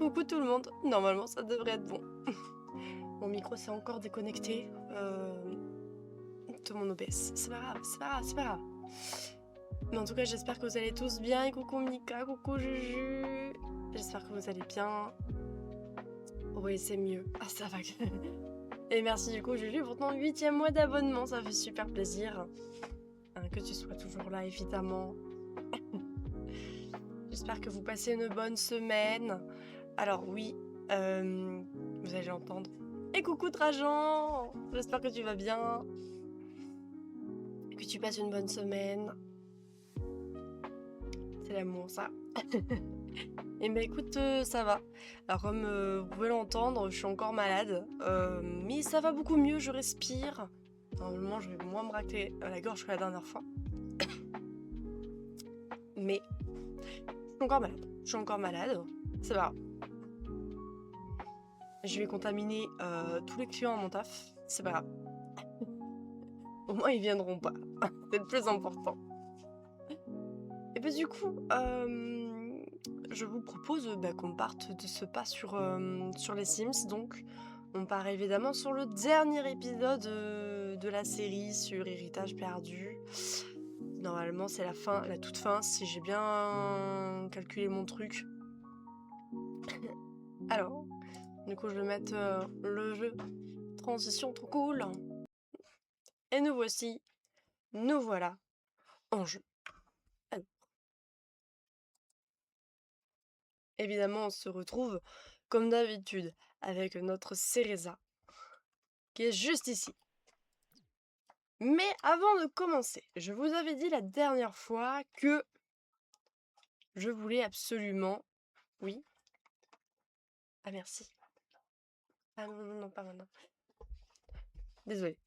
coucou tout le monde. Normalement, ça devrait être bon. Mon micro s'est encore déconnecté de mon OBS. C'est pas grave, c'est pas grave, c'est pas grave. Mais en tout cas, j'espère que vous allez tous bien. Et coucou Mika, coucou Juju. J'espère que vous allez bien. Oui, c'est mieux. Ah, ça va. Et merci du coup Juju pour ton 8e mois d'abonnement. Ça fait super plaisir. Que tu sois toujours là, évidemment. J'espère que vous passez une bonne semaine. Alors oui, vous allez l'entendre. Et coucou Trajan, j'espère que tu vas bien. Que tu passes une bonne semaine. C'est l'amour, ça. Et bah écoute, ça va. Alors comme vous pouvez l'entendre, je suis encore malade. Mais ça va beaucoup mieux, je respire. Normalement, je vais moins me racler la gorge que la dernière fois. Mais je suis encore malade. Je suis encore malade. C'est pas grave. Je vais contaminer tous les clients à mon taf. C'est pas grave. Au moins, ils viendront pas. C'est le plus important. Et bah du coup, je vous propose qu'on parte de ce pas sur les Sims. Donc, on part évidemment sur le dernier épisode de la série sur Héritage perdu. Normalement, c'est la fin, la toute fin, si j'ai bien calculé mon truc. Alors, du coup, je vais mettre le jeu. Transition trop cool. Et nous voici, nous voilà en jeu. Alors, évidemment, on se retrouve comme d'habitude avec notre Cereza qui est juste ici. Mais avant de commencer, je vous avais dit la dernière fois que je voulais absolument... Oui. Ah merci. Ah non, non, non, pas maintenant. Désolée.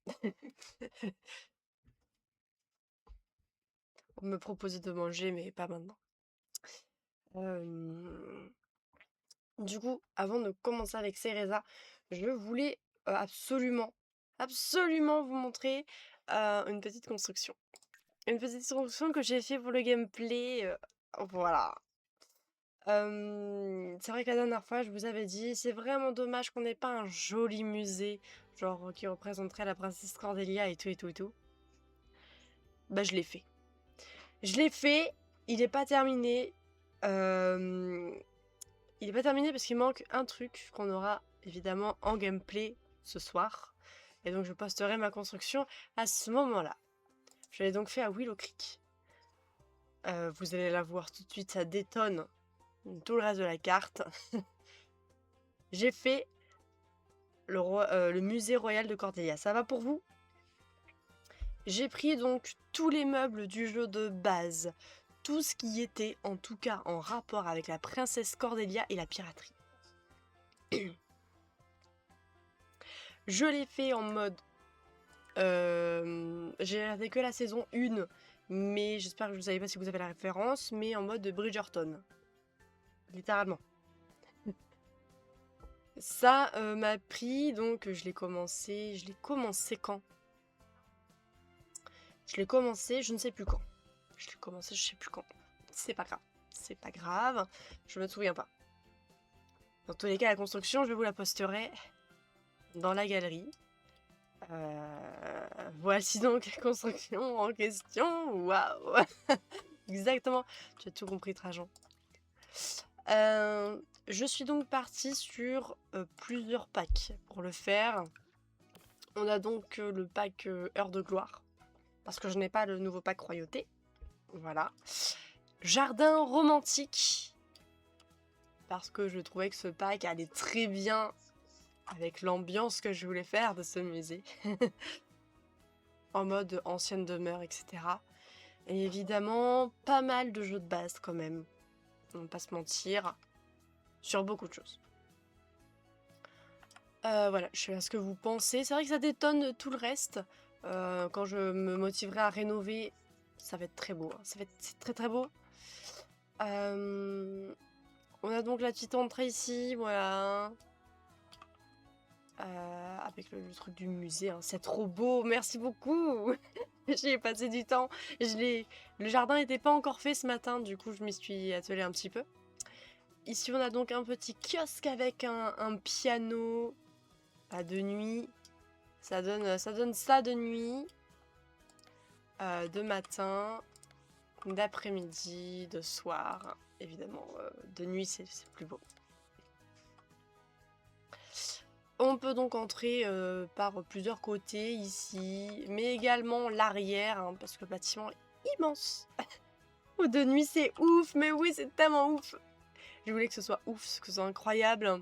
On me proposait de manger, mais pas maintenant. Du coup, avant de commencer avec Cereza, je voulais absolument vous montrer une petite construction. Une petite construction que j'ai fait pour le gameplay. Voilà. C'est vrai que la dernière fois, je vous avais dit, c'est vraiment dommage qu'on n'ait pas un joli musée, genre qui représenterait la princesse Cordelia et tout et tout et tout. Bah, je l'ai fait. Je l'ai fait, il n'est pas terminé. Il n'est pas terminé parce qu'il manque un truc qu'on aura évidemment en gameplay ce soir. Et donc je posterai ma construction à ce moment-là. Je l'ai donc fait à Willow Creek. Vous allez la voir tout de suite, ça détonne tout le reste de la carte. J'ai fait le musée royal de Cordelia. Ça va pour vous? J'ai pris donc tous les meubles du jeu de base. Tout ce qui était en tout cas en rapport avec la princesse Cordelia et la piraterie. Je l'ai fait en mode... j'ai regardé que la saison 1, mais j'espère que vous ne savez pas si vous avez la référence, mais en mode Bridgerton. Littéralement. Ça m'a pris, donc je l'ai commencé quand? Je l'ai commencé, je ne sais plus quand. Je l'ai commencé, je sais plus quand. C'est pas grave. C'est pas grave, je me souviens pas. Dans tous les cas, la construction, je vous la posterai dans la galerie. Voici donc la construction en question. Waouh. Exactement. Tu as tout compris, Trajan. Je suis donc partie sur plusieurs packs pour le faire. On a donc le pack Heure de Gloire. Parce que je n'ai pas le nouveau pack Royauté. Voilà. Jardin romantique. Parce que je trouvais que ce pack allait très bien avec l'ambiance que je voulais faire de ce musée. En mode ancienne demeure, etc. Et évidemment, pas mal de jeux de base quand même. On va pas se mentir. Sur beaucoup de choses. Voilà, je sais pas ce que vous pensez. C'est vrai que ça détonne tout le reste. Quand je me motiverai à rénover, ça va être très beau. Hein. C'est très très beau. On a donc la petite entrée ici, voilà. Avec le truc du musée, hein. C'est trop beau, merci beaucoup. J'y ai passé du temps. Le jardin n'était pas encore fait ce matin, du coup je m'y suis attelée un petit peu. Ici, on a donc un petit kiosque avec un piano de nuit. Ça donne ça de nuit, de matin, d'après-midi, de soir. Évidemment, de nuit, c'est plus beau. On peut donc entrer par plusieurs côtés ici, mais également l'arrière, hein, parce que le bâtiment est immense. De nuit, c'est ouf, mais oui, c'est tellement ouf. Je voulais que ce soit ouf, que ce soit incroyable.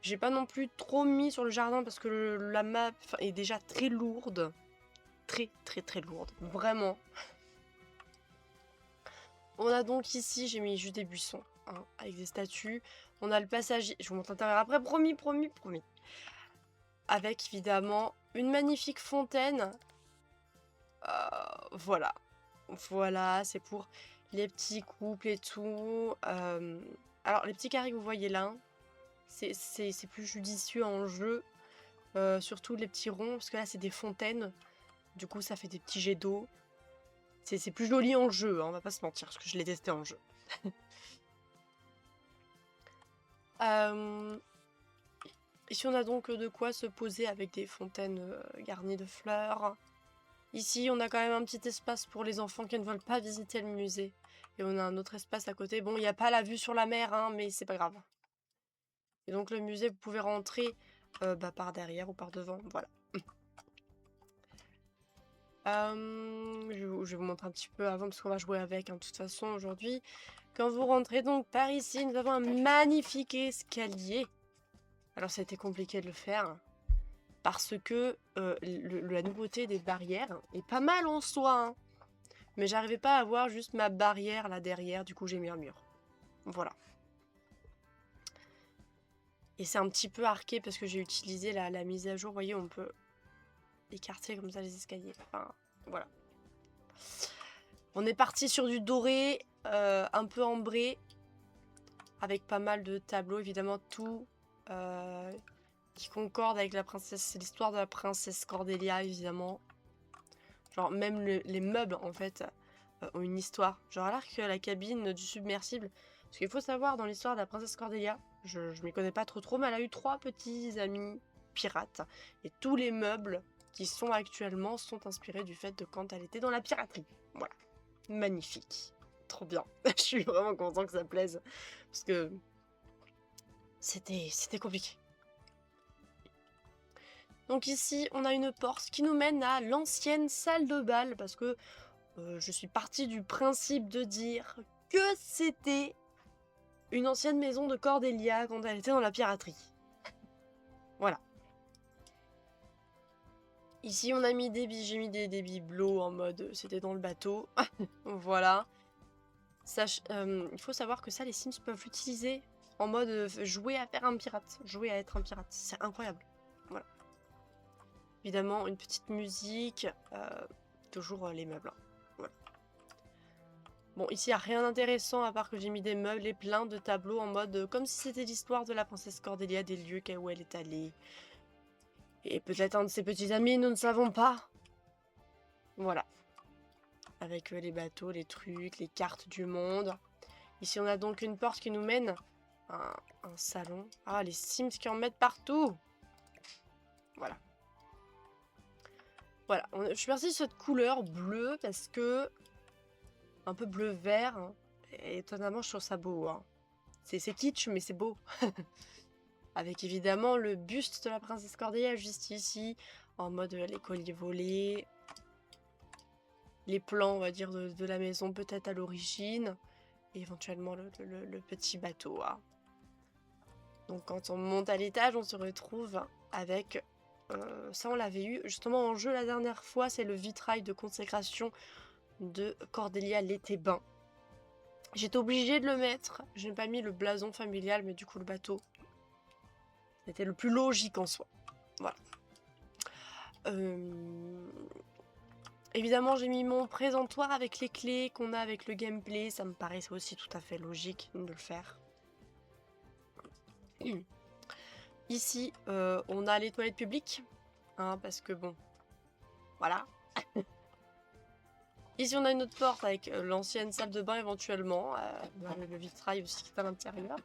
J'ai pas non plus trop mis sur le jardin parce que la map est déjà très lourde. Très, très, très lourde. Vraiment. On a donc ici, j'ai mis juste des buissons, hein, avec des statues. On a le passager. Je vous montre l'intérieur après, promis, promis, promis. Avec évidemment une magnifique fontaine. Voilà. Voilà, c'est pour les petits couples et tout. Alors, les petits carrés que vous voyez là, c'est plus judicieux en jeu. Surtout les petits ronds, parce que là, c'est des fontaines. Du coup, ça fait des petits jets d'eau. C'est plus joli en jeu, hein, on va pas se mentir, parce que je l'ai testé en jeu. Ici, on a donc de quoi se poser avec des fontaines garnies de fleurs. Ici, on a quand même un petit espace pour les enfants qui ne veulent pas visiter le musée. Et on a un autre espace à côté. Bon, il n'y a pas la vue sur la mer, hein, mais c'est pas grave. Et donc, le musée, vous pouvez rentrer par derrière ou par devant. Voilà. Je vais vous montrer un petit peu avant, parce qu'on va jouer avec, hein, de toute façon, aujourd'hui. Quand vous rentrez donc par ici, nous avons un magnifique escalier. Alors, ça a été compliqué de le faire. Parce que la nouveauté des barrières est pas mal en soi, hein. Mais j'arrivais pas à avoir juste ma barrière là derrière, du coup j'ai mis un mur. Voilà. Et c'est un petit peu arqué parce que j'ai utilisé la mise à jour. Vous voyez, on peut écarter comme ça les escaliers. Enfin, voilà. On est parti sur du doré, un peu ambré, avec pas mal de tableaux, évidemment, tout qui concorde avec la princesse. C'est l'histoire de la princesse Cordelia, évidemment. Genre, même les meubles, en fait, ont une histoire. Genre, alors que la cabine du submersible. Parce qu'il faut savoir, dans l'histoire de la princesse Cordelia, je m'y connais pas trop, mais elle a eu 3 petits amis pirates. Et tous les meubles qui sont actuellement sont inspirés du fait de quand elle était dans la piraterie. Voilà. Magnifique. Trop bien. Je suis vraiment content que ça plaise. Parce que c'était compliqué. Donc ici, on a une porte qui nous mène à l'ancienne salle de bal. Parce que je suis partie du principe de dire que c'était une ancienne maison de Cordelia quand elle était dans la piraterie. Voilà. Ici, on a mis j'ai mis des bibelots en mode c'était dans le bateau. Voilà. Il faut savoir que ça, les Sims peuvent l'utiliser en mode jouer à faire un pirate, jouer à être un pirate. C'est incroyable. Voilà. Évidemment, une petite musique, toujours les meubles. Hein. Voilà. Bon, ici, il n'y a rien d'intéressant à part que j'ai mis des meubles et plein de tableaux en mode comme si c'était l'histoire de la princesse Cordelia, des lieux où elle est allée. Et peut-être un de ses petits amis, nous ne savons pas. Voilà. Avec les bateaux, les trucs, les cartes du monde. Ici, on a donc une porte qui nous mène à un salon. Ah, les Sims qui en mettent partout. Voilà. Voilà. Je suis partie de cette couleur bleue parce que... un peu bleu-vert. Hein. Et étonnamment, je trouve ça beau. Hein. C'est kitsch, mais c'est beau. Avec évidemment le buste de la princesse Cordelia juste ici. En mode les colliers volés. Les plans, on va dire, de la maison peut-être à l'origine. Et éventuellement le petit bateau. Hein. Donc quand on monte à l'étage, on se retrouve avec... ça, on l'avait eu justement en jeu la dernière fois. C'est le vitrail de consécration de Cordelia l'Étébain. J'étais obligée de le mettre. Je n'ai pas mis le blason familial, mais du coup le bateau. C'était le plus logique en soi. Voilà. Évidemment, j'ai mis mon présentoir avec les clés qu'on a avec le gameplay. Ça me paraissait aussi tout à fait logique de le faire. Ici, on a les toilettes publiques. Hein, parce que bon, voilà. Ici, on a une autre porte avec l'ancienne salle de bain éventuellement. Le vitrail aussi qui est à l'intérieur.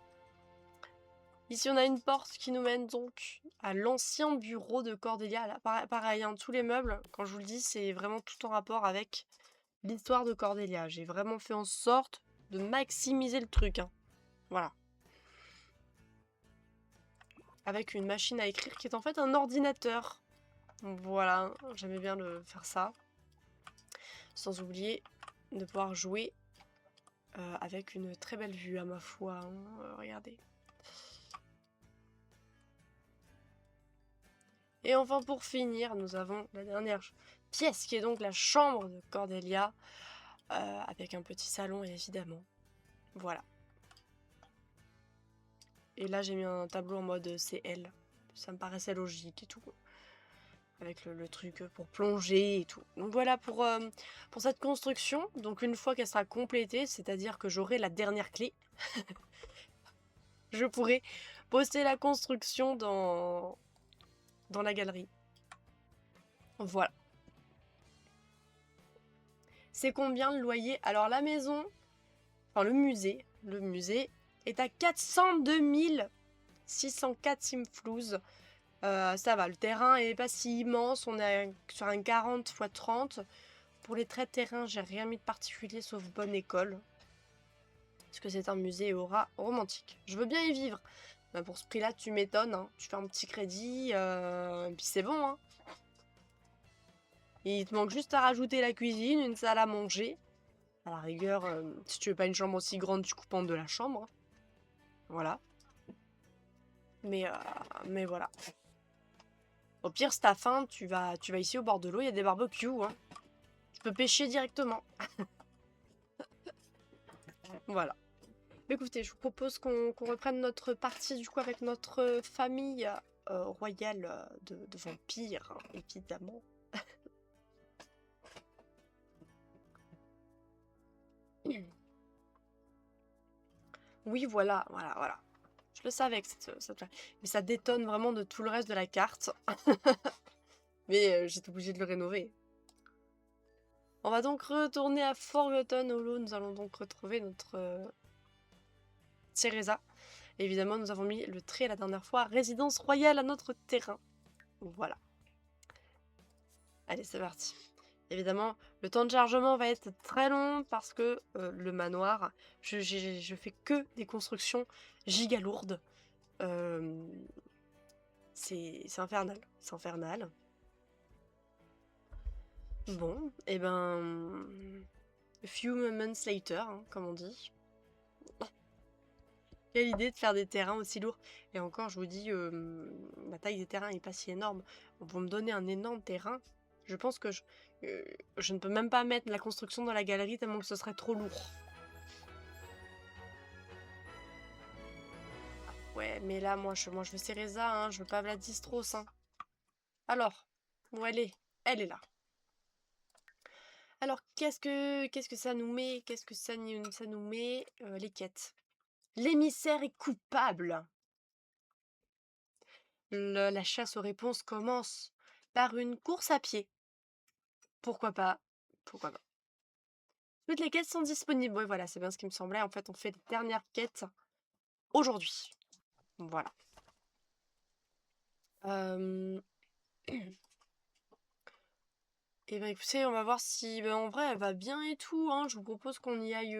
Ici, on a une porte qui nous mène donc à l'ancien bureau de Cordelia. Là, pareil, hein, tous les meubles, quand je vous le dis, c'est vraiment tout en rapport avec l'histoire de Cordelia. J'ai vraiment fait en sorte de maximiser le truc. Hein. Voilà. Avec une machine à écrire qui est en fait un ordinateur. Voilà, j'aimais bien faire ça. Sans oublier de pouvoir jouer avec une très belle vue à ma foi. Hein. Regardez. Et enfin pour finir, nous avons la dernière pièce qui est donc la chambre de Cordelia. Avec un petit salon évidemment. Voilà. Et là j'ai mis un tableau en mode c'est elle. Ça me paraissait logique et tout. Avec le truc pour plonger et tout. Donc voilà pour cette construction. Donc une fois qu'elle sera complétée, c'est-à-dire que j'aurai la dernière clé, je pourrai poster la construction dans la galerie. Voilà. C'est combien le loyer? Alors la maison, enfin le musée est à 402 604 simflouz. Ça va, le terrain est pas si immense, on est sur un 40 x 30. Pour les traits de terrain, j'ai rien mis de particulier sauf bonne école. Parce que c'est un musée aura romantique. Je veux bien y vivre. Mais pour ce prix-là, tu m'étonnes. Hein. Tu fais un petit crédit, et puis c'est bon. Hein. Et il te manque juste à rajouter la cuisine, une salle à manger. À la rigueur, si tu veux pas une chambre aussi grande, tu coupes en deux la chambre. Voilà. Mais voilà. Au pire, si t'as faim, tu vas ici au bord de l'eau, il y a des barbecues. Hein. Tu peux pêcher directement. Voilà. Écoutez, je vous propose qu'on reprenne notre partie du coup avec notre famille royale de vampires, hein, évidemment. Oui, voilà. Je le savais que cette... Mais ça détonne vraiment de tout le reste de la carte. Mais j'étais obligée de le rénover. On va donc retourner à Forgotten Hollow. Nous allons donc retrouver notre Theresa. Évidemment, nous avons mis le trait la dernière fois. Résidence royale à notre terrain. Voilà. Allez, c'est parti. Évidemment, le temps de chargement va être très long parce que le manoir, je fais que des constructions giga lourdes. C'est infernal. C'est infernal. Bon, et ben... A few moments later, hein, comme on dit. Quelle idée de faire des terrains aussi lourds. Et encore, je vous dis, la taille des terrains n'est pas si énorme. Pour me donner un énorme terrain, je pense que je ne peux même pas mettre la construction dans la galerie tellement que ce serait trop lourd. Ouais, mais là, moi je veux Cereza, hein, je veux pas Vladistros. Hein. Alors, où elle est? Elle est là. Alors, qu'est-ce que ça nous met? Qu'est-ce que ça nous met? Les quêtes. L'émissaire est coupable. La chasse aux réponses commence par une course à pied. Pourquoi pas? Pourquoi pas? Toutes les quêtes sont disponibles. Oui, voilà, c'est bien ce qui me semblait. En fait, on fait les dernières quêtes aujourd'hui. Voilà. Et ben écoutez, on va voir si... Ben, en vrai, elle va bien et tout. Hein. Je vous propose qu'on y aille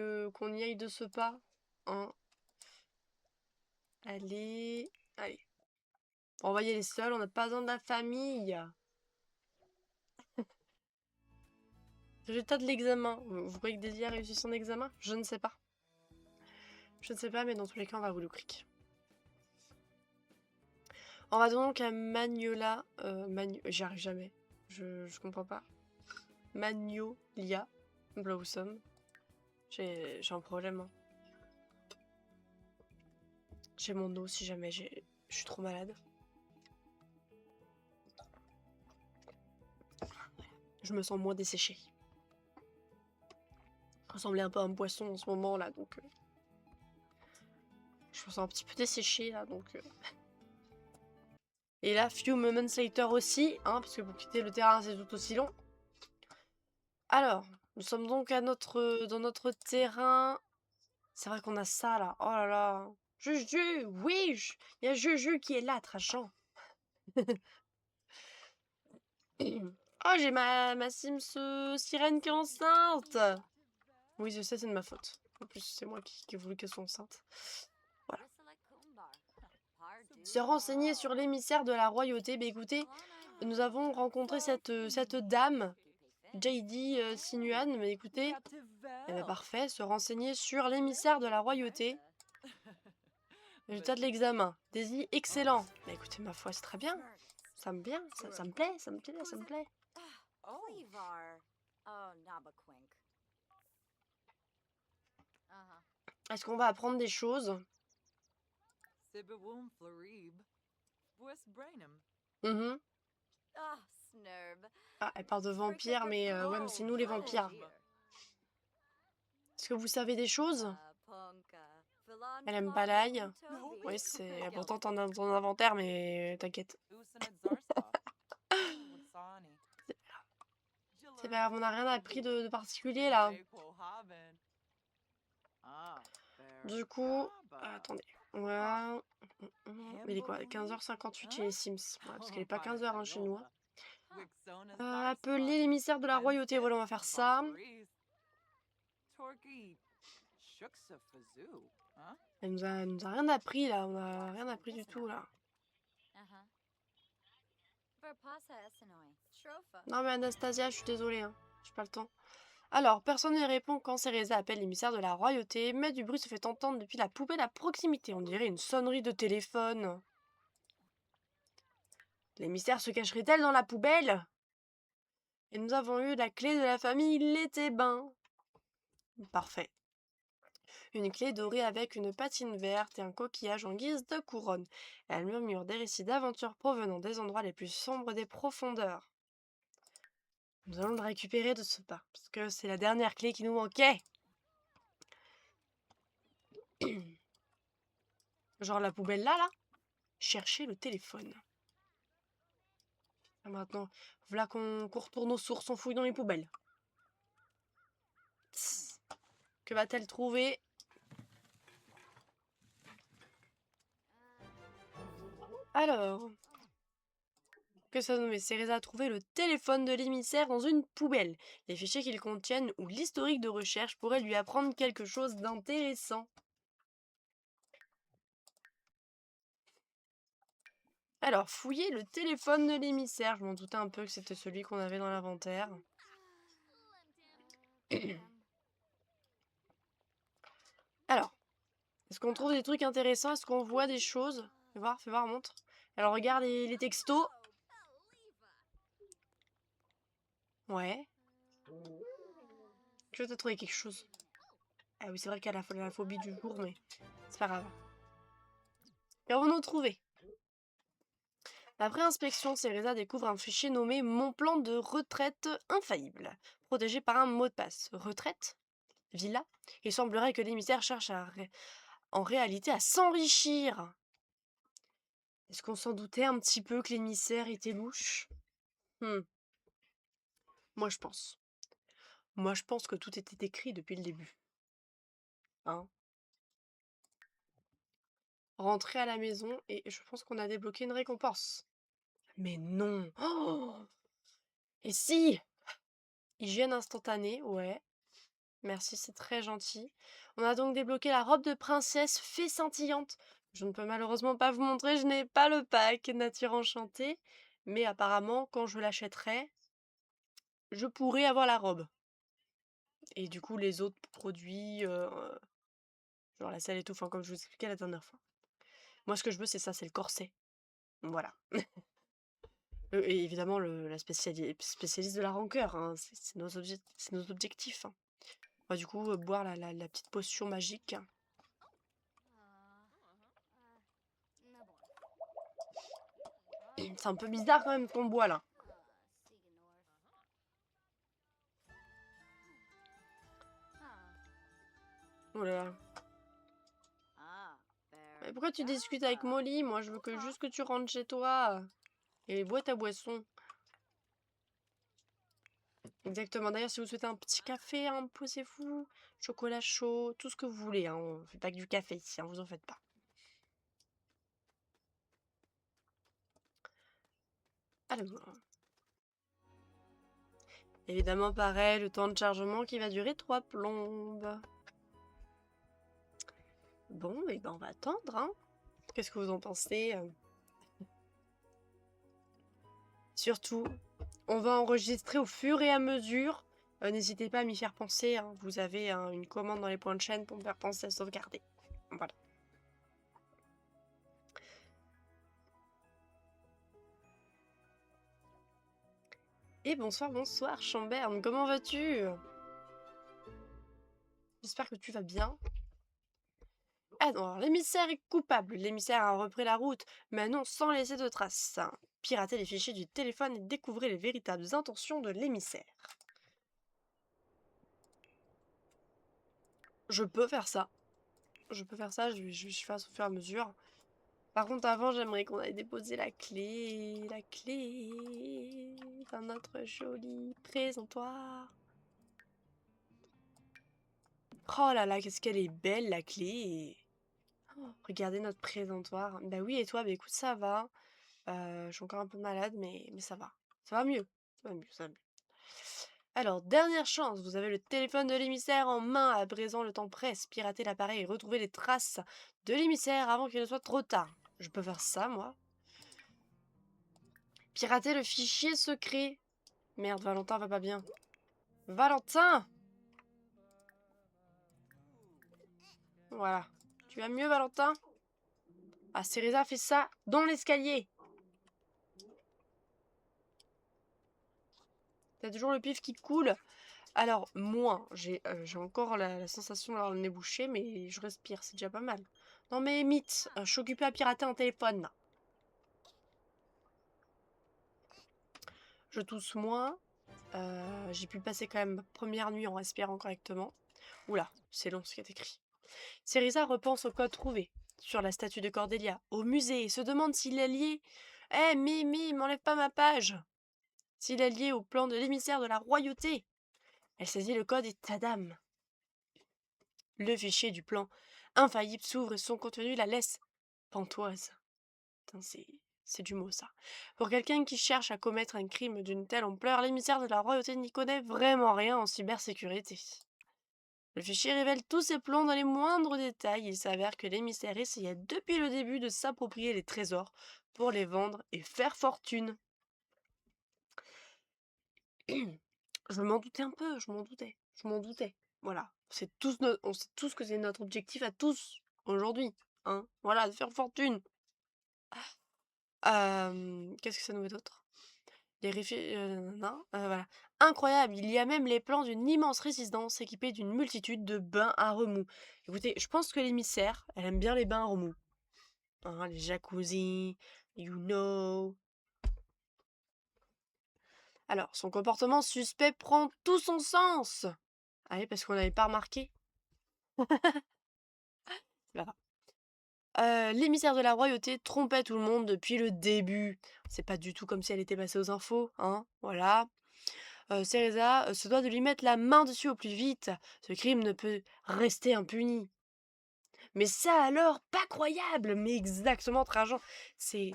de ce pas. Hein. Allez. On va y aller seul, on n'a pas besoin de la famille. Résultat de l'examen. Vous croyez que Daisy a réussi son examen? Je ne sais pas. Je ne sais pas, mais dans tous les cas, on va vous le cliquer. On va donc à Magnolia. J'y arrive jamais. Je comprends pas. Magnolia Blossom. J'ai un problème. Hein. J'ai mon eau si jamais je suis trop malade. Je me sens moins desséchée. Je ressemblais un peu à un poisson en ce moment là, donc... je me sens un petit peu desséchée là, donc... Et là, few moments later aussi, hein, parce que pour quitter le terrain c'est tout aussi long. Alors, Nous sommes donc à dans notre terrain. C'est vrai qu'on a ça là. Oh là là. Juju, oui, il y a Juju qui est là, Trachant. Oh, j'ai ma Sims sirène qui est enceinte. Oui, je sais, c'est de ma faute. En plus, c'est moi qui ai voulu qu'elle soit enceinte. Voilà. Se renseigner sur l'émissaire de la royauté. Bah écoutez, nous avons rencontré cette dame, JD Sinuan. Mais écoutez, eh ben parfait, se renseigner sur l'émissaire de la royauté. Résultat de l'examen. Daisy, excellent. Bah écoutez, ma foi, c'est très bien. Ça me plaît, ça me plaît, ça me plaît. Est-ce qu'on va apprendre des choses? Mhm. Ah, elle parle de vampires, mais ouais, mais c'est nous les vampires. Est-ce que vous savez des choses? Elle aime pas l'ail. Oui, c'est pourtant ton inventaire, mais t'inquiète. C'est pas grave, on n'a rien appris de particulier là. Du coup, attendez. Voilà. Il est quoi? 15h58 chez les Sims. Ouais, parce qu'elle est pas 15h hein, chez nous. Appeler l'émissaire de la royauté. Voilà, on va faire ça. Elle nous a rien appris là. On a rien appris du tout là. Non mais Anastasia, je suis désolée. Hein. J'ai pas le temps. Alors, personne ne répond quand Cereza appelle l'émissaire de la royauté, mais du bruit se fait entendre depuis la poubelle à proximité. On dirait une sonnerie de téléphone. L'émissaire se cacherait-elle dans la poubelle? Et nous avons eu la clé de la famille Létébin. Parfait. Une clé dorée avec une patine verte et un coquillage en guise de couronne. Elle murmure des récits d'aventures provenant des endroits les plus sombres des profondeurs. Nous allons le récupérer de ce pas, parce que c'est la dernière clé qui nous manquait. Genre la poubelle là. Chercher le téléphone. Et maintenant, voilà qu'on retourne aux sources, on fouille dans les poubelles. Tss. Que va-t-elle trouver? Alors, que ça nomme? Cereza a trouvé le téléphone de l'émissaire dans une poubelle. Les fichiers qu'ils contiennent ou l'historique de recherche pourraient lui apprendre quelque chose d'intéressant. Alors, fouiller le téléphone de l'émissaire. Je m'en doutais un peu que c'était celui qu'on avait dans l'inventaire. Alors, est-ce qu'on trouve des trucs intéressants? Est-ce qu'on voit des choses? Fais voir, montre. Alors, regarde les textos. Ouais. Je vais te trouver quelque chose. Ah oui, c'est vrai qu'elle a la phobie du jour, mais c'est pas grave. Qu'avons-nous trouvé? Après inspection, Cereza découvre un fichier nommé Mon plan de retraite infaillible, protégé par un mot de passe. Retraite? Villa? Il semblerait que l'émissaire cherche en réalité à s'enrichir. Est-ce qu'on s'en doutait un petit peu que l'émissaire était louche? Moi je pense. Moi je pense que tout était écrit depuis le début. Hein? Rentrer à la maison et je pense qu'on a débloqué une récompense. Mais non! Oh! Et si! Hygiène instantanée, ouais. Merci, c'est très gentil. On a donc débloqué la robe de princesse fée scintillante. Je ne peux malheureusement pas vous montrer, je n'ai pas le pack nature enchantée. Mais apparemment, quand je l'achèterai, je pourrai avoir la robe. Et du coup, les autres produits, genre la selle et tout, enfin comme je vous expliquais la dernière fois. Moi, ce que je veux, c'est ça, c'est le corset. Voilà. Et évidemment, la spécialiste de la rancœur, hein, c'est nos objectifs. Hein. On va du coup boire la petite potion magique. C'est un peu bizarre quand même qu'on boit là. Oh là là. Mais pourquoi tu discutes avec Molly? Moi, je veux juste que tu rentres chez toi et bois ta boisson. Exactement. D'ailleurs, si vous souhaitez un petit café, hein, posez-vous, chocolat chaud, tout ce que vous voulez. Hein. On fait pas que du café ici, hein, vous en faites pas. Alors, évidemment, pareil, le temps de chargement qui va durer 3 plombes. Bon, et ben on va attendre, hein. Qu'est-ce que vous en pensez? Surtout, on va enregistrer au fur et à mesure. N'hésitez pas à m'y faire penser, hein. Vous avez une commande dans les points de chaîne pour me faire penser à sauvegarder. Voilà. Et bonsoir, bonsoir, Chamberne, comment vas-tu? J'espère que tu vas bien. Alors, l'émissaire est coupable. L'émissaire a repris la route, mais non sans laisser de traces. Piratez les fichiers du téléphone et découvrez les véritables intentions de l'émissaire. Je peux faire ça. Je peux faire ça, je fais au fur et à mesure. Par contre, avant, j'aimerais qu'on aille déposer la clé dans notre joli présentoir. Oh là là, qu'est-ce qu'elle est belle, la clé. Oh, regardez notre présentoir. Bah oui, et toi, bah écoute, ça va. Je suis encore un peu malade, mais ça va. Ça va mieux. Ça va mieux, ça va mieux. Alors, dernière chance, vous avez le téléphone de l'émissaire en main. À présent, le temps presse. Piratez l'appareil et retrouvez les traces de l'émissaire avant qu'il ne soit trop tard. Je peux faire ça, moi. Pirater le fichier secret. Merde, Valentin va pas bien. Valentin! Voilà. Tu vas mieux, Valentin? Ah, Cereza fait ça dans l'escalier. T'as toujours le pif qui coule. Alors, moi, j'ai encore la sensation d'avoir le nez bouché, mais je respire, c'est déjà pas mal. Non mais mythe, je suis occupée à pirater un téléphone, là. Je tousse moins. J'ai pu passer quand même ma première nuit en respirant correctement. Oula, c'est long ce qui est écrit. Cereza repense au code trouvé sur la statue de Cordelia, au musée, et se demande s'il est lié... Eh, Mimi, m'enlève pas ma page! S'il est lié au plan de l'émissaire de la royauté. Elle saisit le code et tadam! Le fichier du plan infaillible s'ouvre et son contenu la laisse pantoise. Putain, c'est du mot ça. Pour quelqu'un qui cherche à commettre un crime d'une telle ampleur, l'émissaire de la royauté n'y connaît vraiment rien en cybersécurité. Le fichier révèle tous ses plans dans les moindres détails. Il s'avère que l'émissaire essayait depuis le début de s'approprier les trésors pour les vendre et faire fortune. Je m'en doutais un peu, je m'en doutais. Voilà, on sait tous que c'est notre objectif à tous aujourd'hui, hein. Voilà, de faire fortune. Qu'est-ce que ça nous met d'autre? Voilà. Incroyable, il y a même les plans d'une immense résidence équipée d'une multitude de bains à remous. Écoutez, je pense que l'émissaire, elle aime bien les bains à remous. Hein, les jacuzzi, you know. Alors, son comportement suspect prend tout son sens. Allez, parce qu'on n'avait pas remarqué. C'est pas grave. L'émissaire de la royauté trompait tout le monde depuis le début. C'est pas du tout comme si elle était passée aux infos, hein, voilà. Cereza se doit de lui mettre la main dessus au plus vite. Ce crime ne peut rester impuni. Mais ça alors, pas croyable, mais exactement tragique. C'est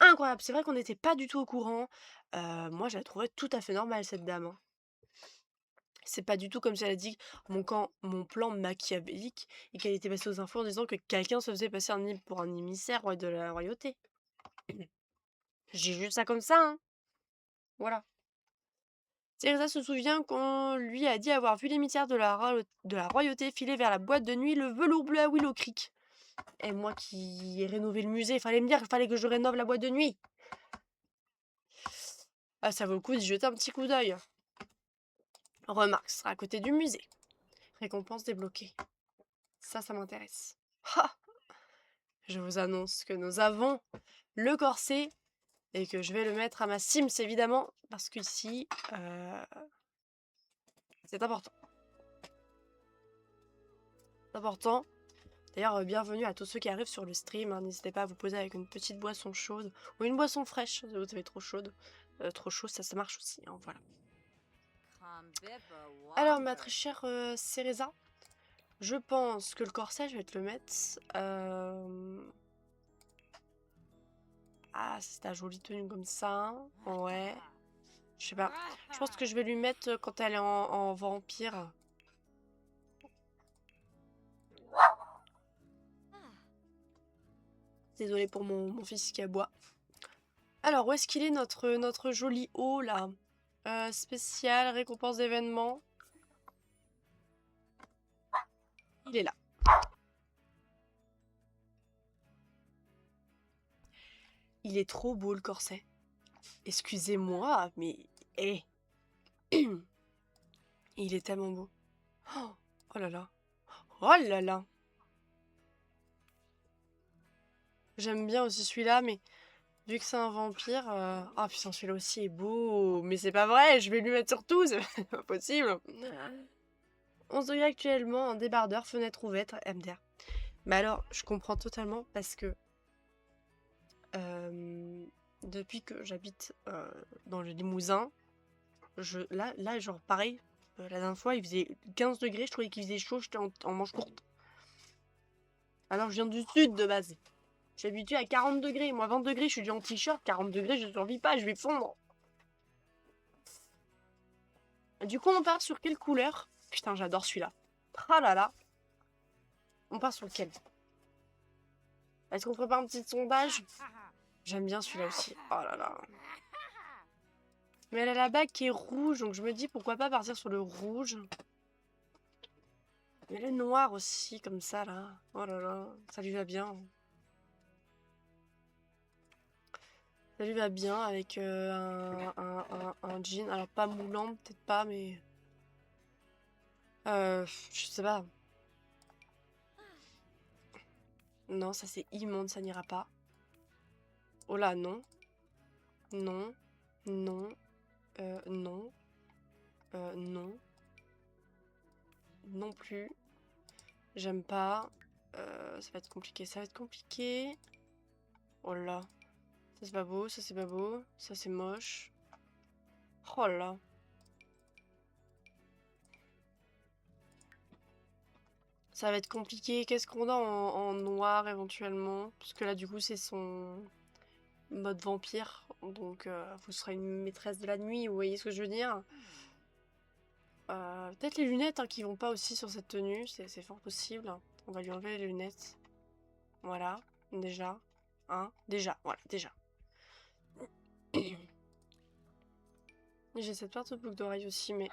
incroyable. C'est vrai qu'on n'était pas du tout au courant. Moi, je la trouvais tout à fait normale, cette dame, hein. C'est pas du tout comme si elle a dit mon plan machiavélique et qu'elle était passée aux infos en disant que quelqu'un se faisait passer pour un émissaire de la royauté. J'ai juste ça comme ça, hein. Voilà. Teresa se souvient qu'on lui a dit avoir vu l'émissaire de la royauté filer vers la boîte de nuit le velours bleu à Willow Creek. Et moi qui ai rénové le musée, il fallait me dire qu'il fallait que je rénove la boîte de nuit. Ah, ça vaut le coup d'y jeter un petit coup d'œil. Remarque, ce sera à côté du musée. Récompense débloquée. Ça m'intéresse. Ha! Je vous annonce que nous avons le corset et que je vais le mettre à ma Sims évidemment parce qu'ici c'est important. C'est important. D'ailleurs, bienvenue à tous ceux qui arrivent sur le stream. Hein. N'hésitez pas à vous poser avec une petite boisson chaude ou une boisson fraîche si vous avez trop chaude. Trop chaud, ça marche aussi. Hein, voilà. Alors, ma très chère Cereza, je pense que le corset, je vais te le mettre. Ah, c'est ta jolie tenue comme ça. Ouais. Je sais pas. Je pense que je vais lui mettre quand elle est en vampire. Désolée pour mon fils qui aboie. Alors, où est-ce qu'il est notre joli haut là? Spécial, récompense d'événement. Il est là. Il est trop beau le corset. Excusez-moi, mais... Eh. Il est tellement beau. Oh, oh là là. Oh là là. J'aime bien aussi celui-là, mais vu que c'est un vampire... Ah putain, celui-là aussi est beau. Mais c'est pas vrai, je vais lui mettre sur tout, c'est pas possible. 11 degrés actuellement, un débardeur, fenêtre ouverte, MDR. Mais alors, je comprends totalement parce que... depuis que j'habite dans le Limousin, là, genre pareil, la dernière fois il faisait 15 degrés, je trouvais qu'il faisait chaud, j'étais en manche courte. Alors je viens du sud de base. Je suis habituée à 40 degrés, moi 20 degrés, je suis déjà en t-shirt, 40 degrés, je survis pas, je vais fondre. Du coup, on part sur quelle couleur? Putain, j'adore celui-là. Ah là là. On part sur lequel? Est-ce qu'on ferait pas un petit sondage? J'aime bien celui-là aussi. Oh là là. Mais elle a la bague qui est rouge, donc je me dis pourquoi pas partir sur le rouge. Mais le noir aussi, comme ça, là. Oh là là, ça lui va bien. Ça lui va bien avec un jean. Alors, pas moulant, peut-être pas, mais... je sais pas. Non, ça c'est immonde, ça n'ira pas. Oh là, non. Non. Non. Non. Non. Non plus. J'aime pas. Ça va être compliqué, ça va être compliqué. Oh là. Ça c'est pas beau, ça c'est pas beau. Ça c'est moche. Oh là. Ça va être compliqué. Qu'est-ce qu'on a en noir éventuellement? Parce que là du coup c'est son mode vampire. Donc vous serez une maîtresse de la nuit, vous voyez ce que je veux dire? Peut-être les lunettes hein, qui vont pas aussi sur cette tenue, c'est fort possible. On va lui enlever les lunettes. Voilà, déjà. Hein, déjà, voilà, déjà. J'ai cette paire de boucles d'oreilles aussi, mais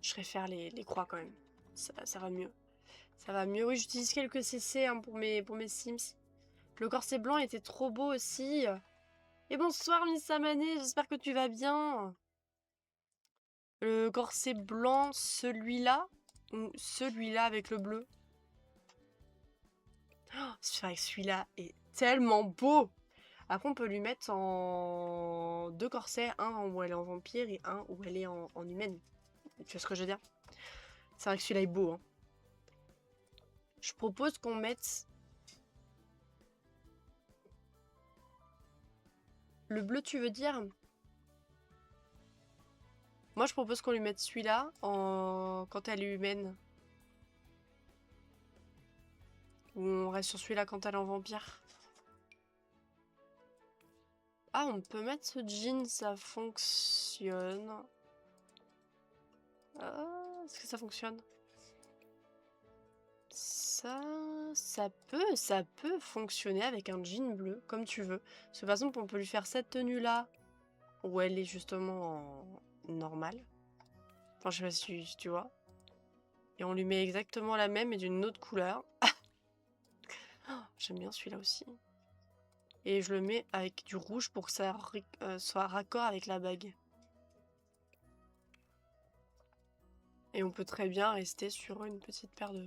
je préfère les croix quand même. Ça va mieux. Ça va mieux. Oui, j'utilise quelques CC hein, pour mes Sims. Le corset blanc était trop beau aussi. Et bonsoir Miss Samané, j'espère que tu vas bien. Le corset blanc, celui-là ou celui-là avec le bleu? Oh, c'est vrai que celui-là est tellement beau. Après, on peut lui mettre en deux corsets, un où elle est en vampire et un où elle est en humaine. Tu vois ce que je veux dire? C'est vrai que celui-là est beau. Hein. Je propose qu'on mette le bleu, tu veux dire? Moi, je propose qu'on lui mette celui-là quand elle est humaine. Ou on reste sur celui-là quand elle est en vampire. Ah, on peut mettre ce jean, ça fonctionne. Est-ce que ça fonctionne? Ça peut fonctionner avec un jean bleu, comme tu veux. Parce que par exemple, on peut lui faire cette tenue-là, où elle est justement en normale. Enfin, je sais pas si tu vois. Et on lui met exactement la même, mais d'une autre couleur. Oh, j'aime bien celui-là aussi. Et je le mets avec du rouge pour que ça soit raccord avec la bague. Et on peut très bien rester sur une petite paire de...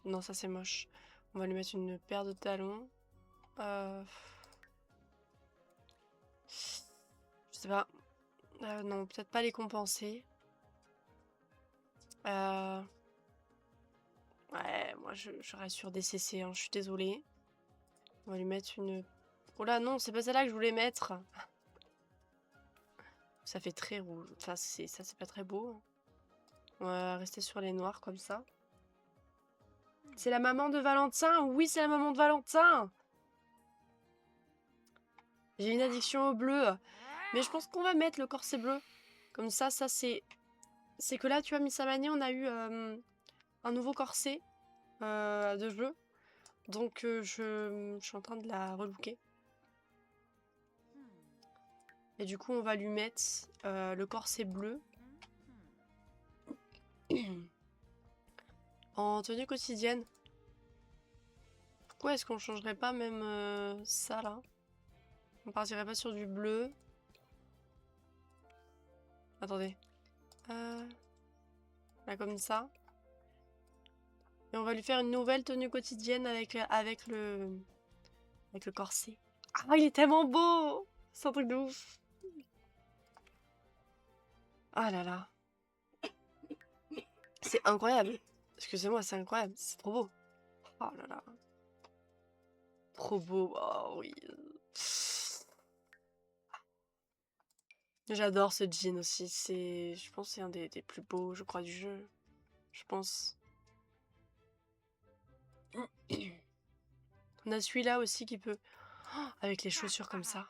Non, ça c'est moche. On va lui mettre une paire de talons. Je sais pas. Non, peut-être pas les compenser. Ouais, moi je reste sur des CC, hein, je suis désolée. On va lui mettre une... Oh là non, c'est pas celle-là que je voulais mettre. Ça fait très rouge. Enfin, c'est pas très beau. On va rester sur les noirs comme ça. C'est la maman de Valentin. Oui, c'est la maman de Valentin. J'ai une addiction au bleu. Mais je pense qu'on va mettre le corset bleu. Comme ça c'est... C'est que là, tu vois, Miss Amani, on a eu un nouveau corset de jeu. Donc, je suis en train de la relooker. Et du coup, on va lui mettre le corset bleu. En tenue quotidienne. Pourquoi est-ce qu'on changerait pas même ça, là? On partirait pas sur du bleu. Attendez. Là, comme ça. Et on va lui faire une nouvelle tenue quotidienne avec le corset. Ah, il est tellement beau! C'est un truc de ouf. Ah là là. C'est incroyable. Excusez-moi, c'est incroyable. C'est trop beau. Oh là là. Trop beau. Oh oui. J'adore ce jean aussi. Je pense que c'est un des plus beaux, je crois, du jeu. Je pense. On a celui-là aussi qui peut... Oh, avec les chaussures comme ça.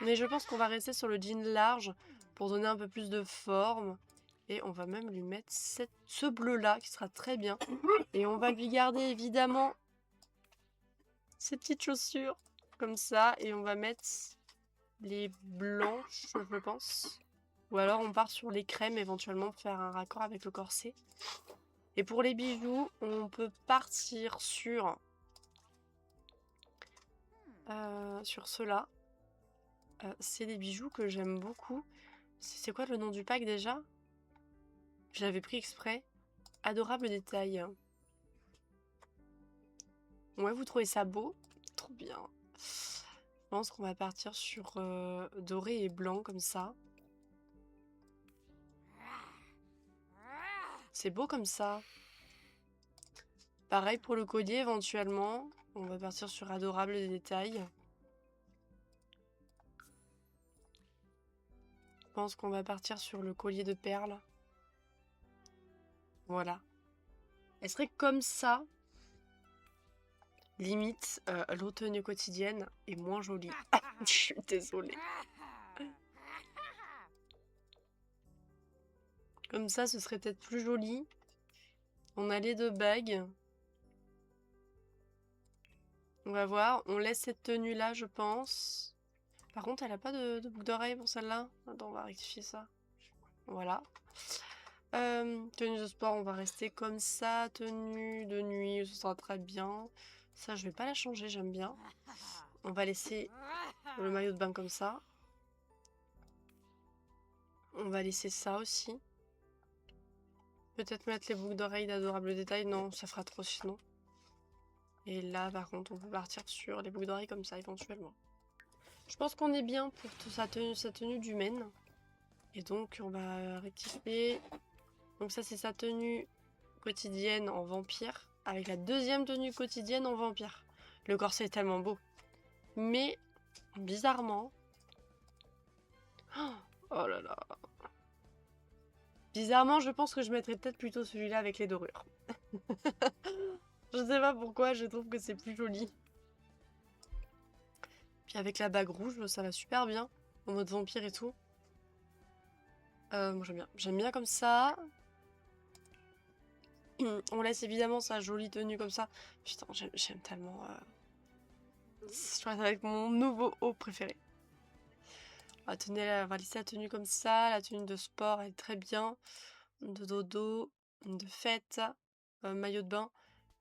Mais je pense qu'on va rester sur le jean large pour donner un peu plus de forme. Et on va même lui mettre ce bleu-là qui sera très bien. Et on va lui garder évidemment ces petites chaussures comme ça. Et on va mettre les blanches, je pense. Ou alors on part sur les crèmes éventuellement pour faire un raccord avec le corset. Et pour les bijoux, on peut partir sur ceux-là. C'est des bijoux que j'aime beaucoup. C'est quoi le nom du pack déjà? Je l'avais pris exprès. Adorable détail. Ouais, vous trouvez ça beau? Trop bien. Je pense qu'on va partir sur doré et blanc comme ça. C'est beau comme ça. Pareil pour le collier éventuellement. On va partir sur adorable détail. Je pense qu'on va partir sur le collier de perles. Voilà. Elle serait comme ça. Limite, l'autre tenue quotidienne est moins jolie. Je suis désolée. Comme ça, ce serait peut-être plus joli. On a les deux bagues. On va voir. On laisse cette tenue-là, je pense. Par contre, elle a pas de boucle d'oreille pour celle-là. Attends, on va rectifier ça. Voilà. Tenue de sport, on va rester comme ça. Tenue de nuit, ce sera très bien. Ça, je vais pas la changer, j'aime bien. On va laisser le maillot de bain comme ça. On va laisser ça aussi. Peut-être mettre les boucles d'oreilles d'adorable détail. Non, ça fera trop sinon. Et là, par contre, on peut partir sur les boucles d'oreilles comme ça, éventuellement. Je pense qu'on est bien pour sa tenue d'humaine. Et donc, on va rectifier. Donc ça, c'est sa tenue quotidienne en vampire. Avec la deuxième tenue quotidienne en vampire. Le corset est tellement beau. Mais, bizarrement... Oh là là. Bizarrement, je pense que je mettrais peut-être plutôt celui-là avec les dorures. Je sais pas pourquoi, je trouve que c'est plus joli. Puis avec la bague rouge, ça va super bien. En mode vampire et tout. Moi j'aime bien. J'aime bien comme ça. On laisse évidemment sa jolie tenue comme ça. Putain, j'aime tellement... Je crois que ça va être mon nouveau haut préféré. On va laisser la tenue comme ça. La tenue de sport, elle est très bien. De dodo, de fête, maillot de bain.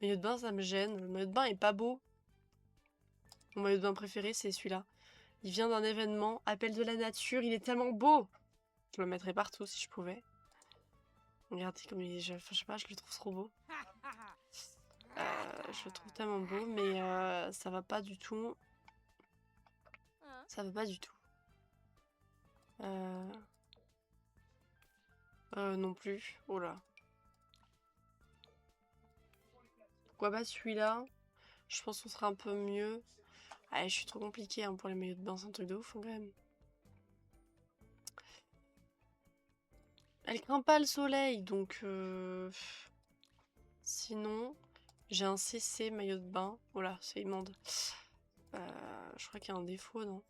Maillot de bain, ça me gêne. Le maillot de bain est pas beau. Mon maillot de bain préféré, c'est celui-là. Il vient d'un événement, appel de la nature, il est tellement beau. Je le mettrais partout si je pouvais. Regardez comme il est, je sais pas, je le trouve trop beau. Je le trouve tellement beau, mais ça va pas du tout. Ça va pas du tout. Non plus. Oh là. Pourquoi pas celui-là? Je pense qu'on sera un peu mieux. Allez, je suis trop compliquée hein, pour les maillots de bain, c'est un truc de ouf hein, quand même. Elle craint pas le soleil, donc... Sinon, j'ai un CC maillot de bain. Voilà, c'est immonde. Je crois qu'il y a un défaut, non?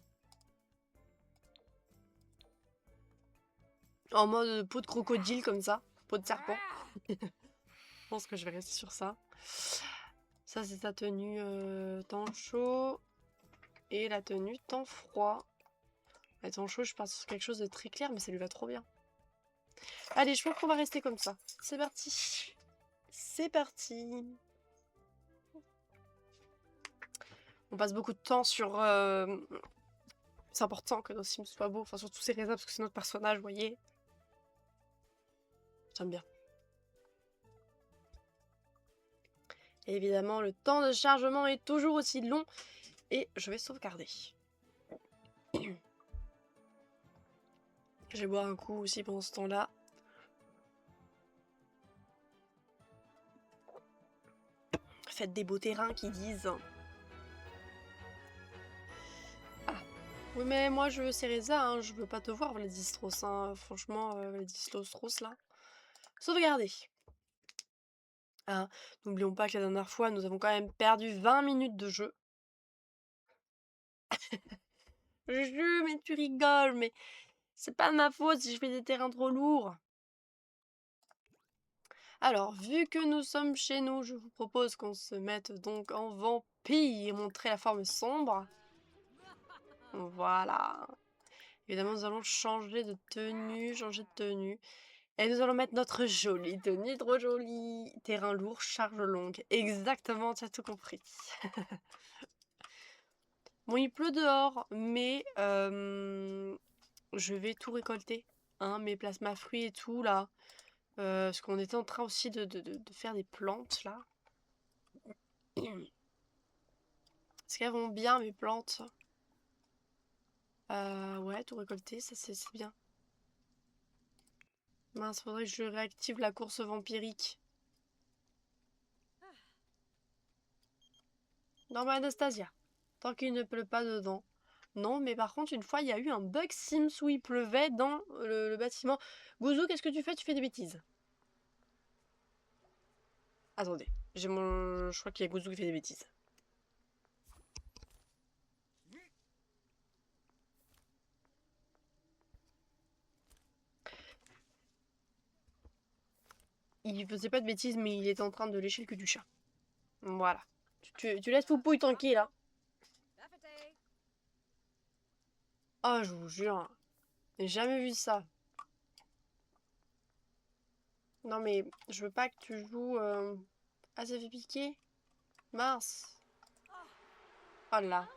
En mode peau de crocodile, comme ça. Peau de serpent. Je pense que je vais rester sur ça. Ça, c'est sa tenue temps chaud. Et la tenue temps froid. La temps chaud, je pars sur quelque chose de très clair, mais ça lui va trop bien. Allez, je pense qu'on va rester comme ça. C'est parti. C'est parti. On passe beaucoup de temps sur... C'est important que nos Sims soient beaux. Enfin, surtout Cereza, parce que c'est notre personnage, vous voyez. J'aime bien. Et évidemment, le temps de chargement est toujours aussi long. Et je vais sauvegarder. Je vais boire un coup aussi pendant ce temps-là. Faites des beaux terrains qui disent... Ah. Oui, mais moi, je veux Cereza, hein. Je veux pas te voir, Vladistros. Hein. Franchement, Vladistros, là. Sauvegarder. Ah, n'oublions pas que la dernière fois, nous avons quand même perdu 20 minutes de jeu. Je mais tu rigoles, mais c'est pas de ma faute si je fais des terrains trop lourds. Alors, vu que nous sommes chez nous, je vous propose qu'on se mette donc en vampire, montrer la forme sombre. Voilà. Évidemment, nous allons changer de tenue. Et nous allons mettre notre jolie tenue, trop jolie. Terrain lourd, charge longue. Exactement, tu as tout compris. Bon, il pleut dehors, mais je vais tout récolter. Hein, mes plasma fruits et tout, là. Parce qu'on était en train aussi de faire des plantes, là. Est-ce qu'elles vont bien, mes plantes? Ouais, tout récolter, ça c'est bien. Mince, faudrait que je réactive la course vampirique. Non, mais Anastasia, tant qu'il ne pleut pas dedans. Non, mais par contre, une fois, il y a eu un bug Sims où il pleuvait dans le bâtiment. Gouzou, qu'est-ce que tu fais? Tu fais des bêtises. Attendez, j'ai mon... Je crois qu'il y a Gouzou qui fait des bêtises. Il faisait pas de bêtises, mais il est en train de lécher le cul du chat. Voilà. Tu laisses Poupouille tranquille, hein. Oh, je vous jure. J'ai jamais vu ça. Non, mais je veux pas que tu joues... Ah, ça fait piquer? Mince. Oh là.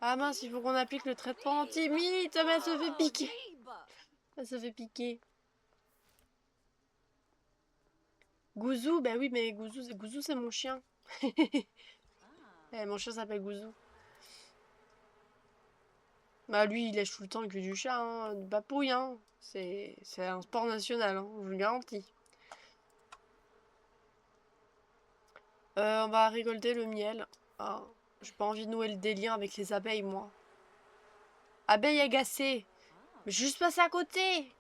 Ah mince, il faut qu'on applique le traitement anti-mythe, mais elle se fait piquer. Elle se fait piquer. Gouzou, bah oui, mais Gouzou c'est mon chien. Mon chien s'appelle Gouzou. Bah lui, il lèche tout le temps le cul du chat, hein, de papouille, hein. C'est un sport national, hein, je vous le garantis. On va récolter le miel. Ah, j'ai pas envie de nouer le délire avec les abeilles, moi. Abeilles agacées. Mais je suis juste passée à côté.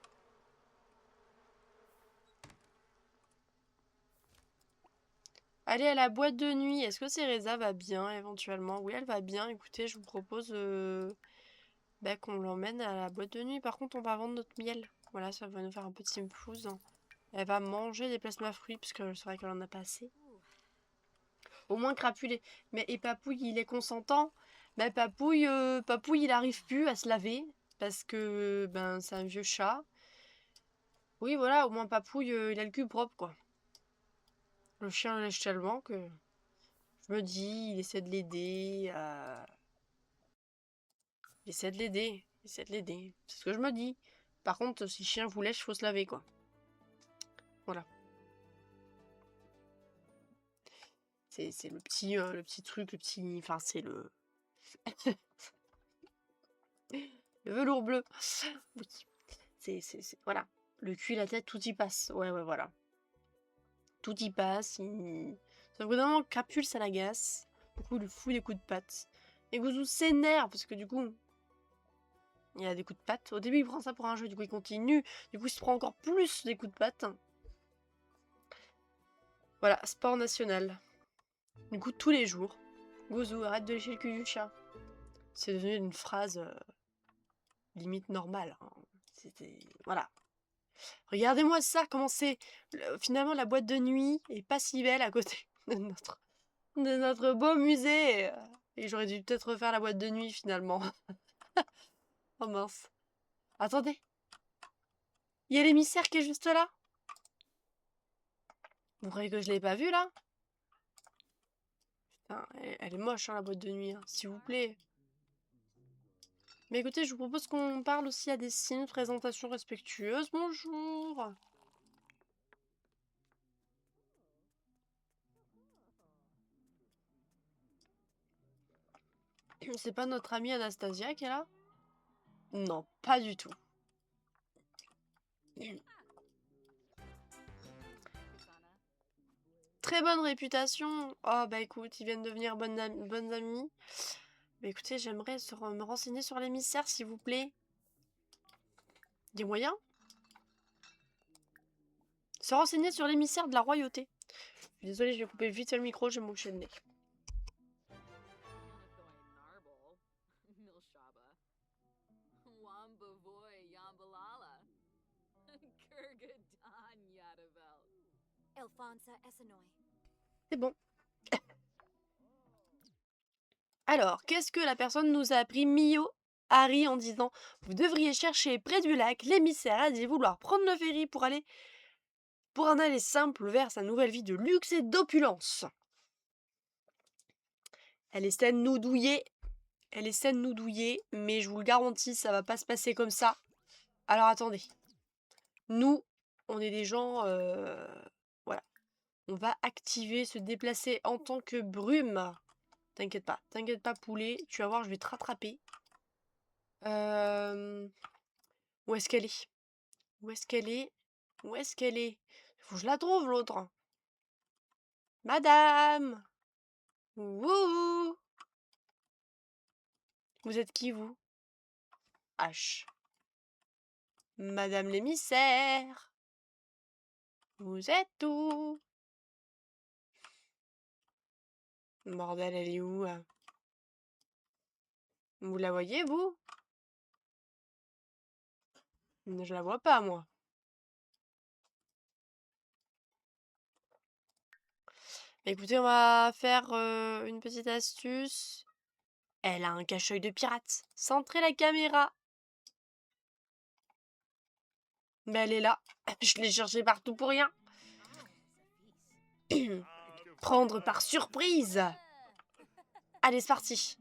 Allez à la boîte de nuit. Est-ce que Cereza va bien éventuellement? Oui, elle va bien. Écoutez, je vous propose qu'on l'emmène à la boîte de nuit. Par contre, on va vendre notre miel. Voilà, ça va nous faire un petit plus. Elle va manger des plasma fruits, parce que c'est vrai qu'elle en a pas assez. Au moins crapuler. Mais et Papouille, il est consentant. Mais Papouille, Papouille, il arrive plus à se laver. Parce que ben c'est un vieux chat. Oui, voilà, au moins Papouille, il a le cul propre, quoi. Le chien lèche tellement que je me dis, il essaie de l'aider. Il essaie de l'aider. Il essaie de l'aider. C'est ce que je me dis. Par contre, si le chien vous lèche, faut se laver, quoi. Voilà. C'est le petit truc, le petit... Enfin, c'est le... le velours bleu. Oui. Voilà. Le cul et la tête, tout y passe. Ouais, voilà. Tout y passe. Ça vraiment Crapule, ça l'agace. Du coup, il lui fout des coups de patte. Et Gouzou s'énerve, parce que du coup... Il y a des coups de patte. Au début, il prend ça pour un jeu, du coup, il continue. Du coup, il se prend encore plus des coups de patte. Voilà, sport national. Du coup, tous les jours. Gouzou, arrête de lécher le cul du chat. C'est devenu une phrase limite normale. Hein. C'était... Voilà. Regardez-moi ça, comment c'est... Finalement, la boîte de nuit est pas si belle à côté de notre beau musée. Et j'aurais dû peut-être refaire la boîte de nuit, finalement. Oh mince. Attendez. Il y a l'émissaire qui est juste là. Vous croyez que je l'ai pas vue, là? Putain, elle est moche, hein, la boîte de nuit, hein, s'il vous plaît. Mais écoutez, je vous propose qu'on parle aussi à des signes, présentation respectueuse. Bonjour. C'est pas notre amie Anastasia qui est là? Non, pas du tout. Très bonne réputation. Oh bah écoute, ils viennent devenir bonnes amies. Mais écoutez, j'aimerais me renseigner sur l'émissaire, s'il vous plaît. Des moyens? Se renseigner sur l'émissaire de la royauté. Désolée, je vais couper vite le micro, je vais me moucher le nez. C'est bon. Alors, qu'est-ce que la personne nous a appris, Mio Harry, en disant « Vous devriez chercher près du lac, l'émissaire a dit vouloir prendre le ferry pour un aller simple vers sa nouvelle vie de luxe et d'opulence. » Elle essaie de nous douiller. Elle essaie de nous douiller, mais je vous le garantis, ça va pas se passer comme ça. Alors attendez. Nous, on est des gens... voilà. On va activer, se déplacer en tant que brume. T'inquiète pas, poulet. Tu vas voir, je vais te rattraper. Où est-ce qu'elle est? Où est-ce qu'elle est? Où est-ce qu'elle est? Faut que je la trouve, l'autre. Madame! Wouhou! Vous êtes qui, vous? H. Madame l'émissaire! Vous êtes où? Bordel, elle est où? Vous la voyez, vous? Je la vois pas, moi. Écoutez, on va faire une petite astuce. Elle a un cache-œil de pirate. Centrez la caméra. Mais elle est là. Je l'ai cherchée partout pour rien. Prendre par surprise. Allez, c'est parti.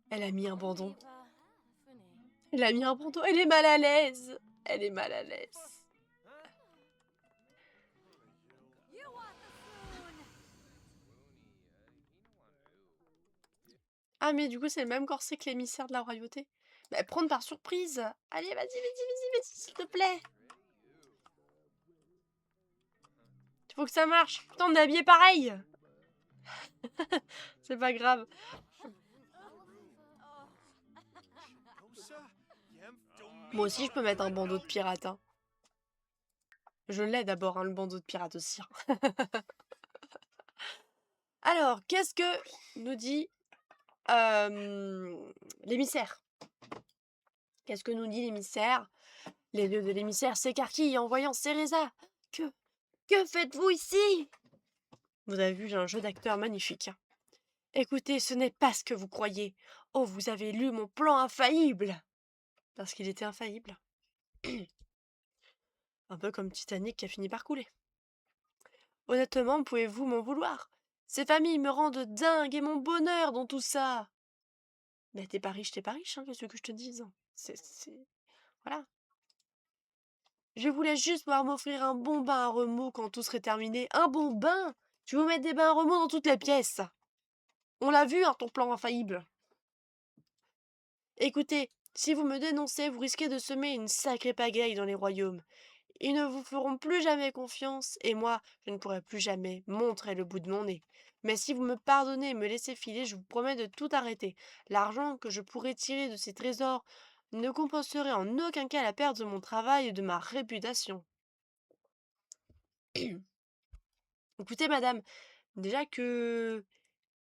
Elle a mis un bandeau. Elle a mis un bandeau. Elle est mal à l'aise. Elle est mal à l'aise. Ah, mais du coup, c'est le même corset que l'émissaire de la royauté. Bah, prendre par surprise. Allez, vas-y, s'il te plaît. Il faut que ça marche. Putain, on est habillés pareil. C'est pas grave. Moi aussi, je peux mettre un bandeau de pirate. Hein. Je l'ai d'abord, hein, le bandeau de pirate aussi. Alors, qu'est-ce que nous dit l'émissaire? Qu'est-ce que nous dit l'émissaire? Les yeux de l'émissaire s'écarquillent en voyant Cereza. Que faites-vous ici? Vous avez vu, j'ai un jeu d'acteur magnifique. Écoutez, ce n'est pas ce que vous croyez. Oh, vous avez lu mon plan infaillible. Parce qu'il était infaillible. Un peu comme Titanic qui a fini par couler. Honnêtement, pouvez-vous m'en vouloir? Ces familles me rendent dingue et mon bonheur dans tout ça. Mais t'es pas riche, hein, qu'est-ce que je te dise? Voilà. Je voulais juste pouvoir m'offrir un bon bain à remous quand tout serait terminé. Un bon bain? Tu veux mettre des bains à remous dans toutes les pièces. On l'a vu, hein, ton plan infaillible. Écoutez, si vous me dénoncez, vous risquez de semer une sacrée pagaille dans les royaumes. ils ne vous feront plus jamais confiance et moi, je ne pourrai plus jamais montrer le bout de mon nez. Mais si vous me pardonnez et me laissez filer, je vous promets de tout arrêter. L'argent que je pourrais tirer de ces trésors ne compenserait en aucun cas la perte de mon travail et de ma réputation. Écoutez, madame, déjà que...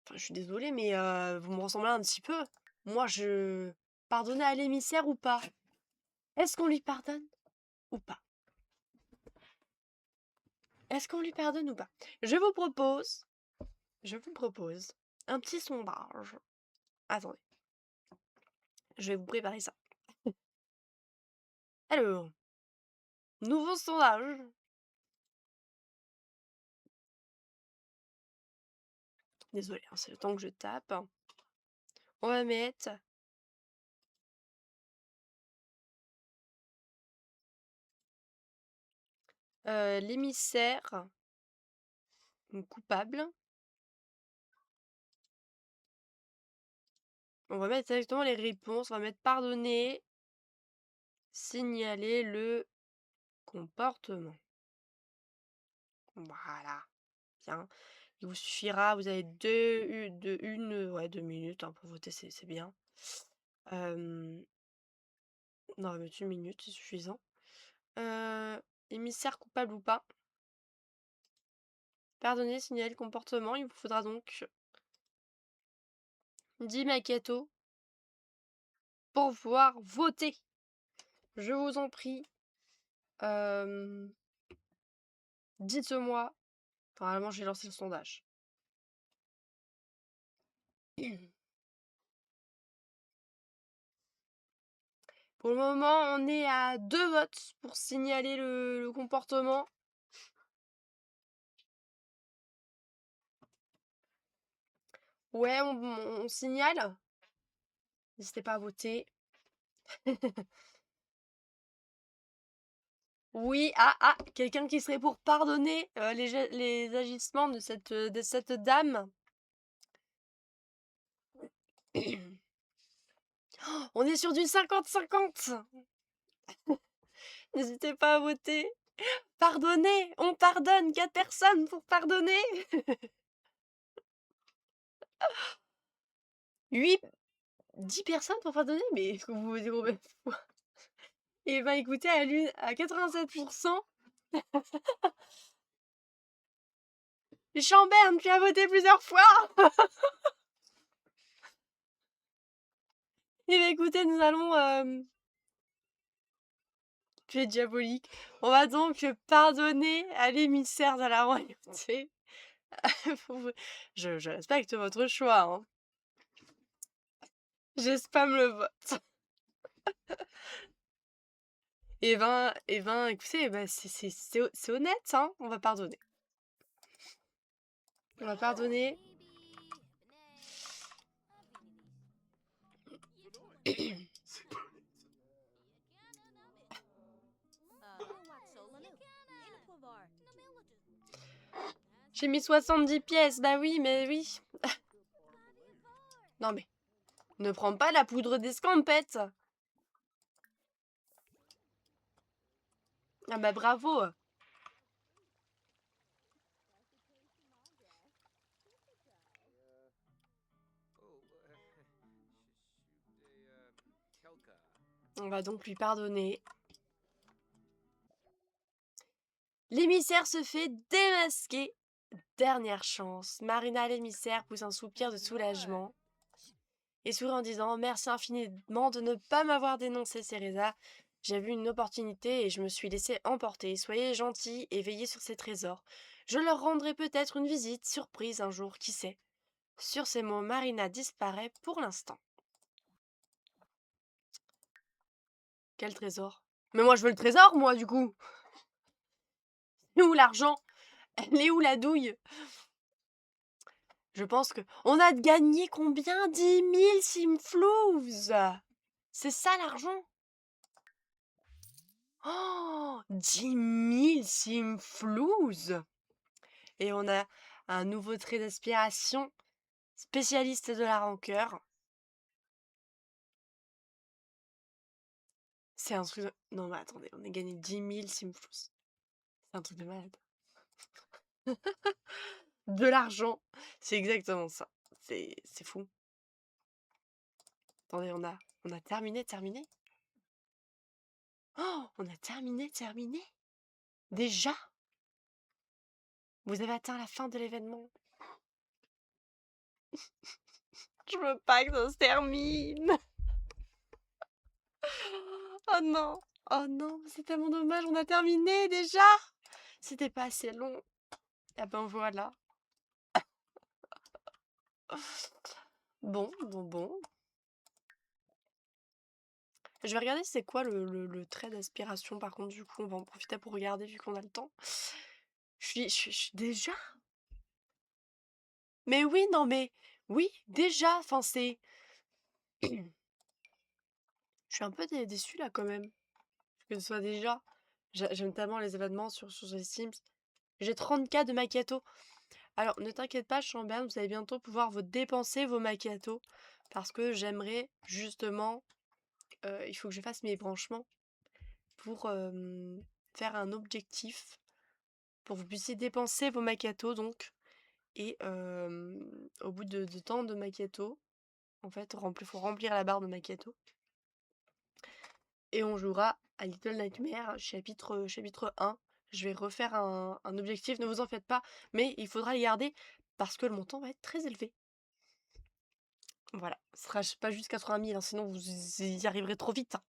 Enfin, je suis désolée, mais vous me ressemblez un petit peu. Moi, je... Pardonnez à l'émissaire ou pas? Est-ce qu'on lui pardonne ou pas? Est-ce qu'on lui pardonne ou pas? Je vous propose un petit sondage. Attendez, je vais vous préparer ça. Alors, nouveau sondage. Désolée, hein, c'est le temps que je tape. On va mettre l'émissaire coupable. On va mettre exactement les réponses. On va mettre pardonner, signaler le comportement. Voilà. Bien. Il vous suffira, vous avez 2 minutes hein, pour voter, c'est bien. Non, on va mettre 1 minute, c'est suffisant. Émissaire coupable ou pas? Pardonnez, signaler le comportement. Il vous faudra donc 10 maquettos pour pouvoir voter. Je vous en prie. Dites-moi. Normalement, j'ai lancé le sondage. Pour le moment, on est à 2 votes pour signaler le comportement. Ouais, on signale. N'hésitez pas à voter. Oui, quelqu'un qui serait pour pardonner les agissements de cette dame. On est sur du 50-50. N'hésitez pas à voter. Pardonnez, on pardonne 4 personnes pour pardonner. 10 personnes pour pardonner, mais est-ce que vous vous dites Eh ben écoutez, à 87%, Chambern, tu as voté plusieurs fois. Eh ben écoutez, nous allons... Tu es diabolique. On va donc pardonner à l'émissaire de la royauté. Je respecte votre choix. Hein. Je spam le vote. Écoutez, c'est honnête, hein. On va pardonner. On va pardonner. J'ai mis 70 pièces, bah oui, mais oui. Non mais, ne prends pas la poudre d'escampette. Ah bah bravo. On va donc lui pardonner. L'émissaire se fait démasquer. Dernière chance. Marina l'émissaire pousse un soupir de soulagement et sourit en disant « Merci infiniment de ne pas m'avoir dénoncé, Cereza. J'ai vu une opportunité et je me suis laissé emporter. Soyez gentils et veillez sur ces trésors. Je leur rendrai peut-être une visite surprise un jour, qui sait. » Sur ces mots, Marina disparaît pour l'instant. Quel trésor? Mais moi je veux le trésor, moi, du coup. Elle est où l'argent? Elle est où la douille? Je pense que... On a gagné combien? 10 000 simflouz. C'est ça l'argent? Oh, 10 000 simflouz. Et on a un nouveau trait d'aspiration, spécialiste de la rancœur. C'est un truc de... Non, mais attendez, on a gagné 10 000 Simflous. C'est un truc de malade. De l'argent. C'est exactement ça. C'est fou. Attendez, on a terminé. Oh, on a terminé. Déjà? Vous avez atteint la fin de l'événement. Je veux pas que ça se termine. Oh non. Oh non, c'est tellement dommage, on a terminé déjà. C'était pas assez long. Ah ben voilà. Bon. Je vais regarder c'est quoi le trait d'aspiration par contre du coup on va en profiter pour regarder vu qu'on a le temps. Je suis déjà? Mais oui, non mais oui, déjà, enfin c'est... Je suis un peu déçue là quand même. Que ce soit déjà. J'aime tellement les événements sur les Sims. J'ai 30K de macchiato. Alors ne t'inquiète pas Chambern, vous allez bientôt pouvoir vous dépenser vos macchiatos. Parce que j'aimerais justement... il faut que je fasse mes branchements pour faire un objectif pour que vous puissiez dépenser vos macchiatos donc. Et au bout de temps de macchiato, en fait, faut remplir la barre de macchiato. Et on jouera à Little Nightmare, chapitre 1. Je vais refaire un objectif, ne vous en faites pas, mais il faudra les garder parce que le montant va être très élevé. Voilà, ce sera pas juste 80 000, hein, sinon vous y arriverez trop vite. Hein.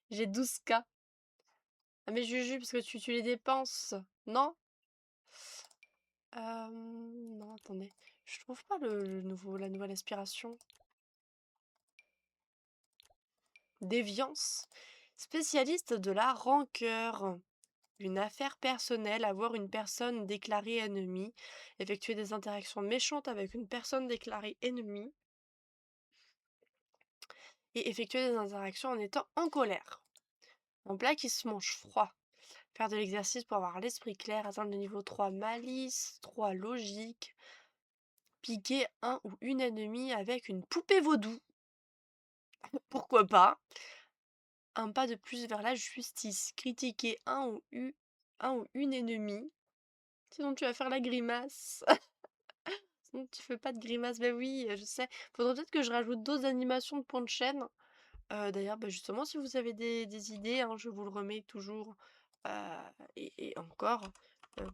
J'ai 12K. Ah mais Juju, parce que tu les dépenses, non? Non, attendez. Je trouve pas la nouvelle aspiration. Déviance. Spécialiste de la rancœur. Une affaire personnelle, avoir une personne déclarée ennemie, effectuer des interactions méchantes avec une personne déclarée ennemie, et effectuer des interactions en étant en colère. Un plat qui se mange froid. Faire de l'exercice pour avoir l'esprit clair, atteindre le niveau 3 malice, 3 logique, piquer un ou une ennemie avec une poupée vaudou. Pourquoi pas? Un pas de plus vers la justice. Critiquer un ou une ennemie. Sinon tu vas faire la grimace. Sinon tu fais pas de grimace. Bah oui, je sais. Faudrait peut-être que je rajoute d'autres animations de point de chaîne. D'ailleurs, bah justement, si vous avez des idées, hein, je vous le remets toujours. Et encore,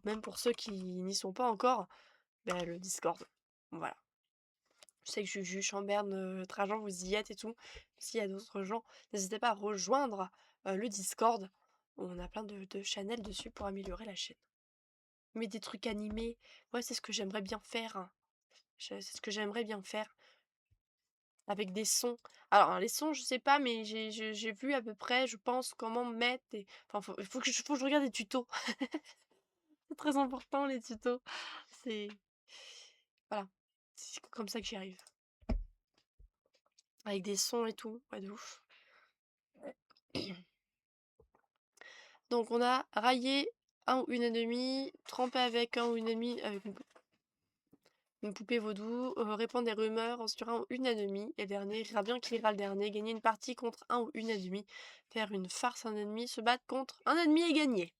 même pour ceux qui n'y sont pas encore, bah, le Discord. Voilà. Je sais que Juju, Chambern, Trajan, vous y êtes et tout. S'il y a d'autres gens, n'hésitez pas à rejoindre le Discord. On a plein de channels dessus pour améliorer la chaîne. Mais des trucs animés, ouais, c'est ce que j'aimerais bien faire. Hein. C'est ce que j'aimerais bien faire. Avec des sons. Alors, les sons, je sais pas, mais j'ai vu à peu près, je pense, comment mettre. Enfin, faut que je regarde des tutos. C'est très important, les tutos. C'est. Voilà. C'est comme ça que j'y arrive. Avec des sons et tout. Ouais, de ouf. Donc on a raillé un ou une ennemie, trempé avec un ou une ennemie avec une poupée vaudou, répandre des rumeurs sur un ou une ennemie, et dernier, rira bien qui ira le dernier, gagner une partie contre un ou une ennemie, faire une farce à un ennemi, se battre contre un ennemi et gagner.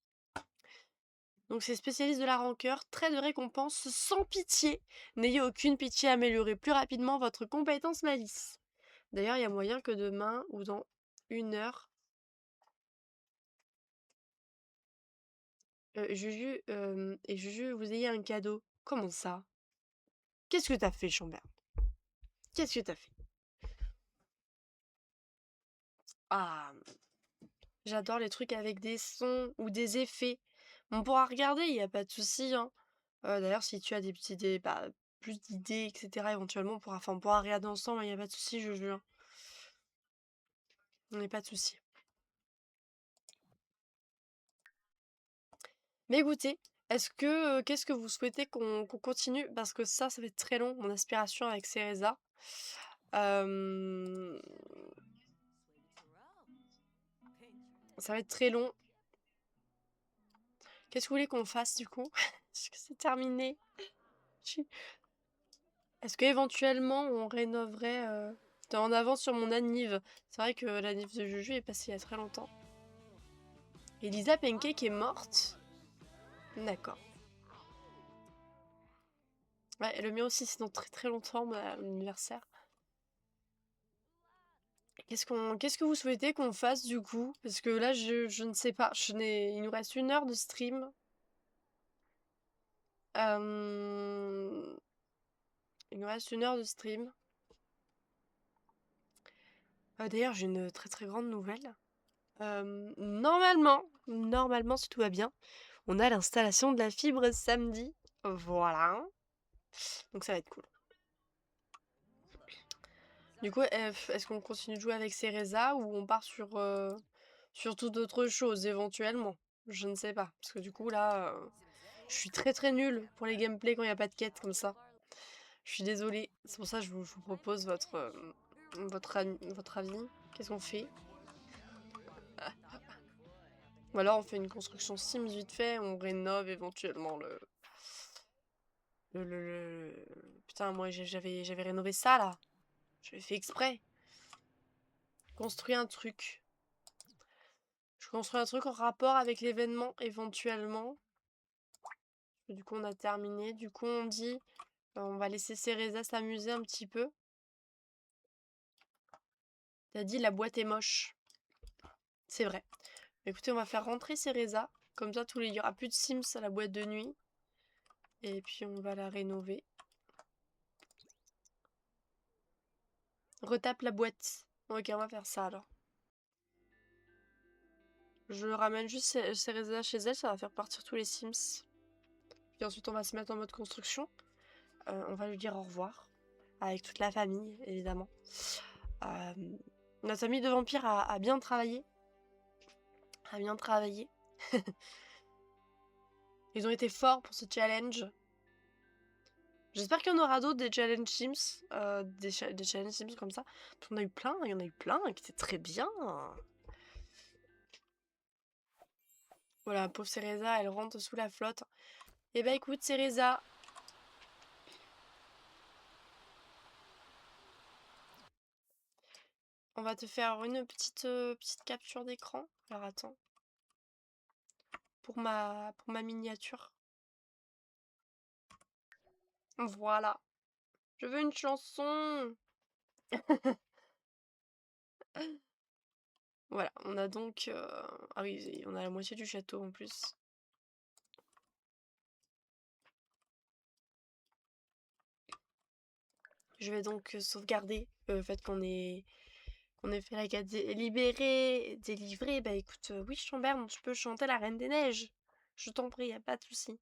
Donc c'est spécialiste de la rancœur, trait de récompense sans pitié. N'ayez aucune pitié, améliorez plus rapidement votre compétence malice. D'ailleurs, il y a moyen que demain ou dans 1 heure, Juju et Juju, vous ayez un cadeau. Comment ça? Qu'est-ce que t'as fait, Chambert? Qu'est-ce que t'as fait? Ah, j'adore les trucs avec des sons ou des effets. On pourra regarder, il n'y a pas de souci. Hein. D'ailleurs, si tu as plus d'idées, etc., éventuellement, on pourra regarder ensemble, il n'y a pas de souci, je jure. Il n'y a pas de souci. Mais écoutez, qu'est-ce que vous souhaitez qu'on continue? Parce que ça va être très long, mon aspiration avec Cereza. Euh, Ça va être très long. Qu'est-ce que vous voulez qu'on fasse du coup? Est-ce que c'est terminé? Est-ce qu'éventuellement on rénoverait T'es en avance sur mon anniv. C'est vrai que l'anniv de Juju est passé il y a très longtemps. Elisa Pancake est morte. D'accord. Ouais, le mien aussi, c'est dans très très longtemps, mon anniversaire. Qu'est-ce que vous souhaitez qu'on fasse du coup? Parce que là, je ne sais pas. Il nous reste 1 heure de stream. Il nous reste 1 heure de stream. D'ailleurs, j'ai une très très grande nouvelle. Normalement, si tout va bien, on a l'installation de la fibre samedi. Voilà. Donc ça va être cool. Du coup, est-ce qu'on continue de jouer avec Cereza ou on part sur toute autre chose éventuellement? Je ne sais pas. Parce que du coup, là, je suis très très nulle pour les gameplays quand il n'y a pas de quête comme ça. Je suis désolée. C'est pour ça que je vous propose votre avis. Qu'est-ce qu'on fait? Ou alors on fait une construction Sims vite fait, on rénove éventuellement Putain, moi j'avais rénové ça là. J'avais fait exprès. Construire un truc. Je construis un truc en rapport avec l'événement éventuellement. Et du coup on a terminé. Du coup on dit on va laisser Cereza s'amuser un petit peu. T'as dit la boîte est moche. C'est vrai. Écoutez, on va faire rentrer Cereza. Comme ça, il y aura plus de Sims à la boîte de nuit. Et puis on va la rénover. Retape la boîte. Ok, on va faire ça alors. Je ramène juste Cereza chez elle, ça va faire partir tous les Sims. Puis ensuite on va se mettre en mode construction. On va lui dire au revoir. Avec toute la famille, évidemment. Notre famille de vampires a bien travaillé. Ils ont été forts pour ce challenge. J'espère qu'il y en aura d'autres des challenge Sims. Des challenge Sims comme ça. Parce qu'on a eu plein, il y en a eu plein qui étaient très bien. Voilà, pauvre Cereza, elle rentre sous la flotte. Eh ben écoute Cereza. On va te faire une petite capture d'écran. Alors attends. Pour ma miniature. Voilà. Je veux une chanson. Voilà, on a donc... Ah oui, on a la moitié du château en plus. Je vais donc sauvegarder le fait qu'on ait fait la quête délivrée. Bah écoute, oui Chamberne, tu peux chanter la Reine des Neiges. Je t'en prie, y a pas de souci.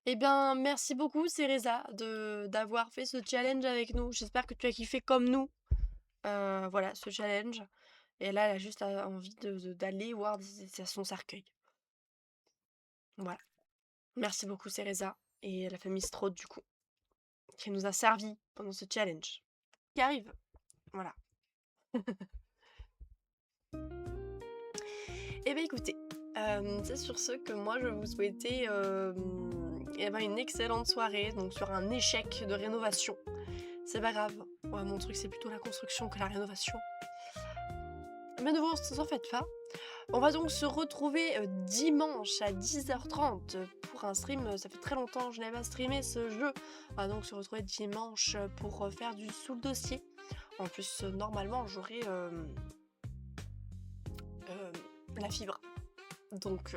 Eh bien, merci beaucoup Cereza d'avoir fait ce challenge avec nous. J'espère que tu as kiffé comme nous. Voilà, ce challenge. Et là, elle a juste envie d'aller voir son cercueil. Voilà. Merci beaucoup Cereza et la famille Strode du coup, qui nous a servi pendant ce challenge. Qui arrive. Voilà. Et bien écoutez, c'est sur ce que moi je vais vous souhaiter une excellente soirée, donc sur un échec de rénovation. C'est pas grave. Ouais, mon truc c'est plutôt la construction que la rénovation. Mais ne vous en faites pas. On va donc se retrouver dimanche à 10h30 pour un stream. Ça fait très longtemps que je n'avais pas streamé ce jeu. On va donc se retrouver dimanche pour faire du sous le dossier. En plus, normalement, j'aurai la fibre. Donc,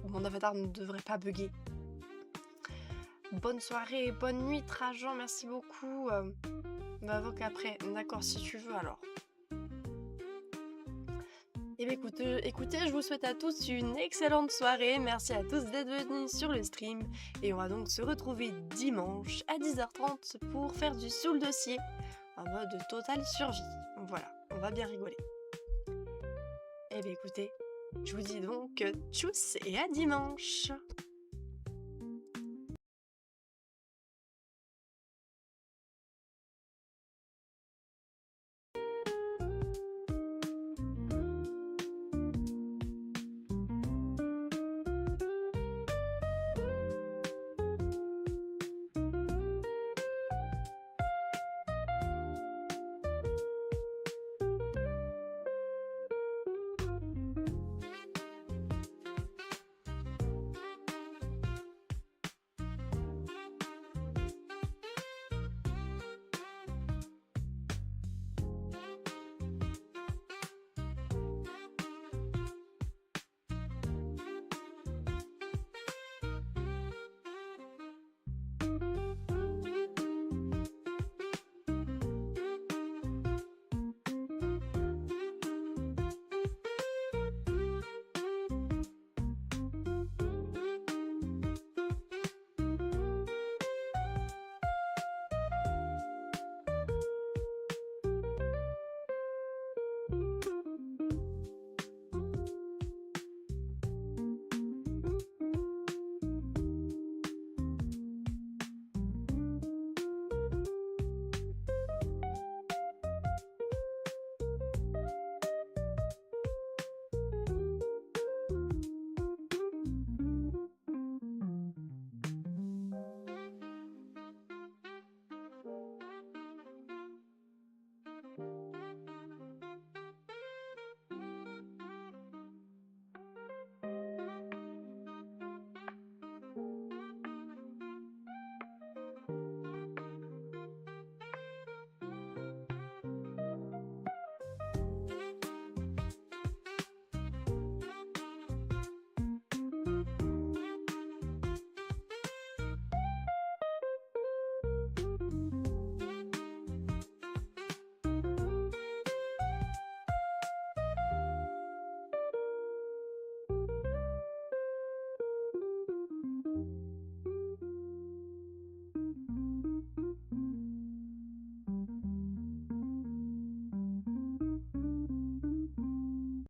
mon avatar ne devrait pas bugger. Bonne soirée, bonne nuit, Trajan. Merci beaucoup. M'invoque après. D'accord, si tu veux alors. Et bien écoutez, je vous souhaite à tous une excellente soirée. Merci à tous d'être venus sur le stream. Et on va donc se retrouver dimanche à 10h30 pour faire du sous le dossier en mode total survie. Voilà, on va bien rigoler. Et bien écoutez, je vous dis donc tchuss et à dimanche.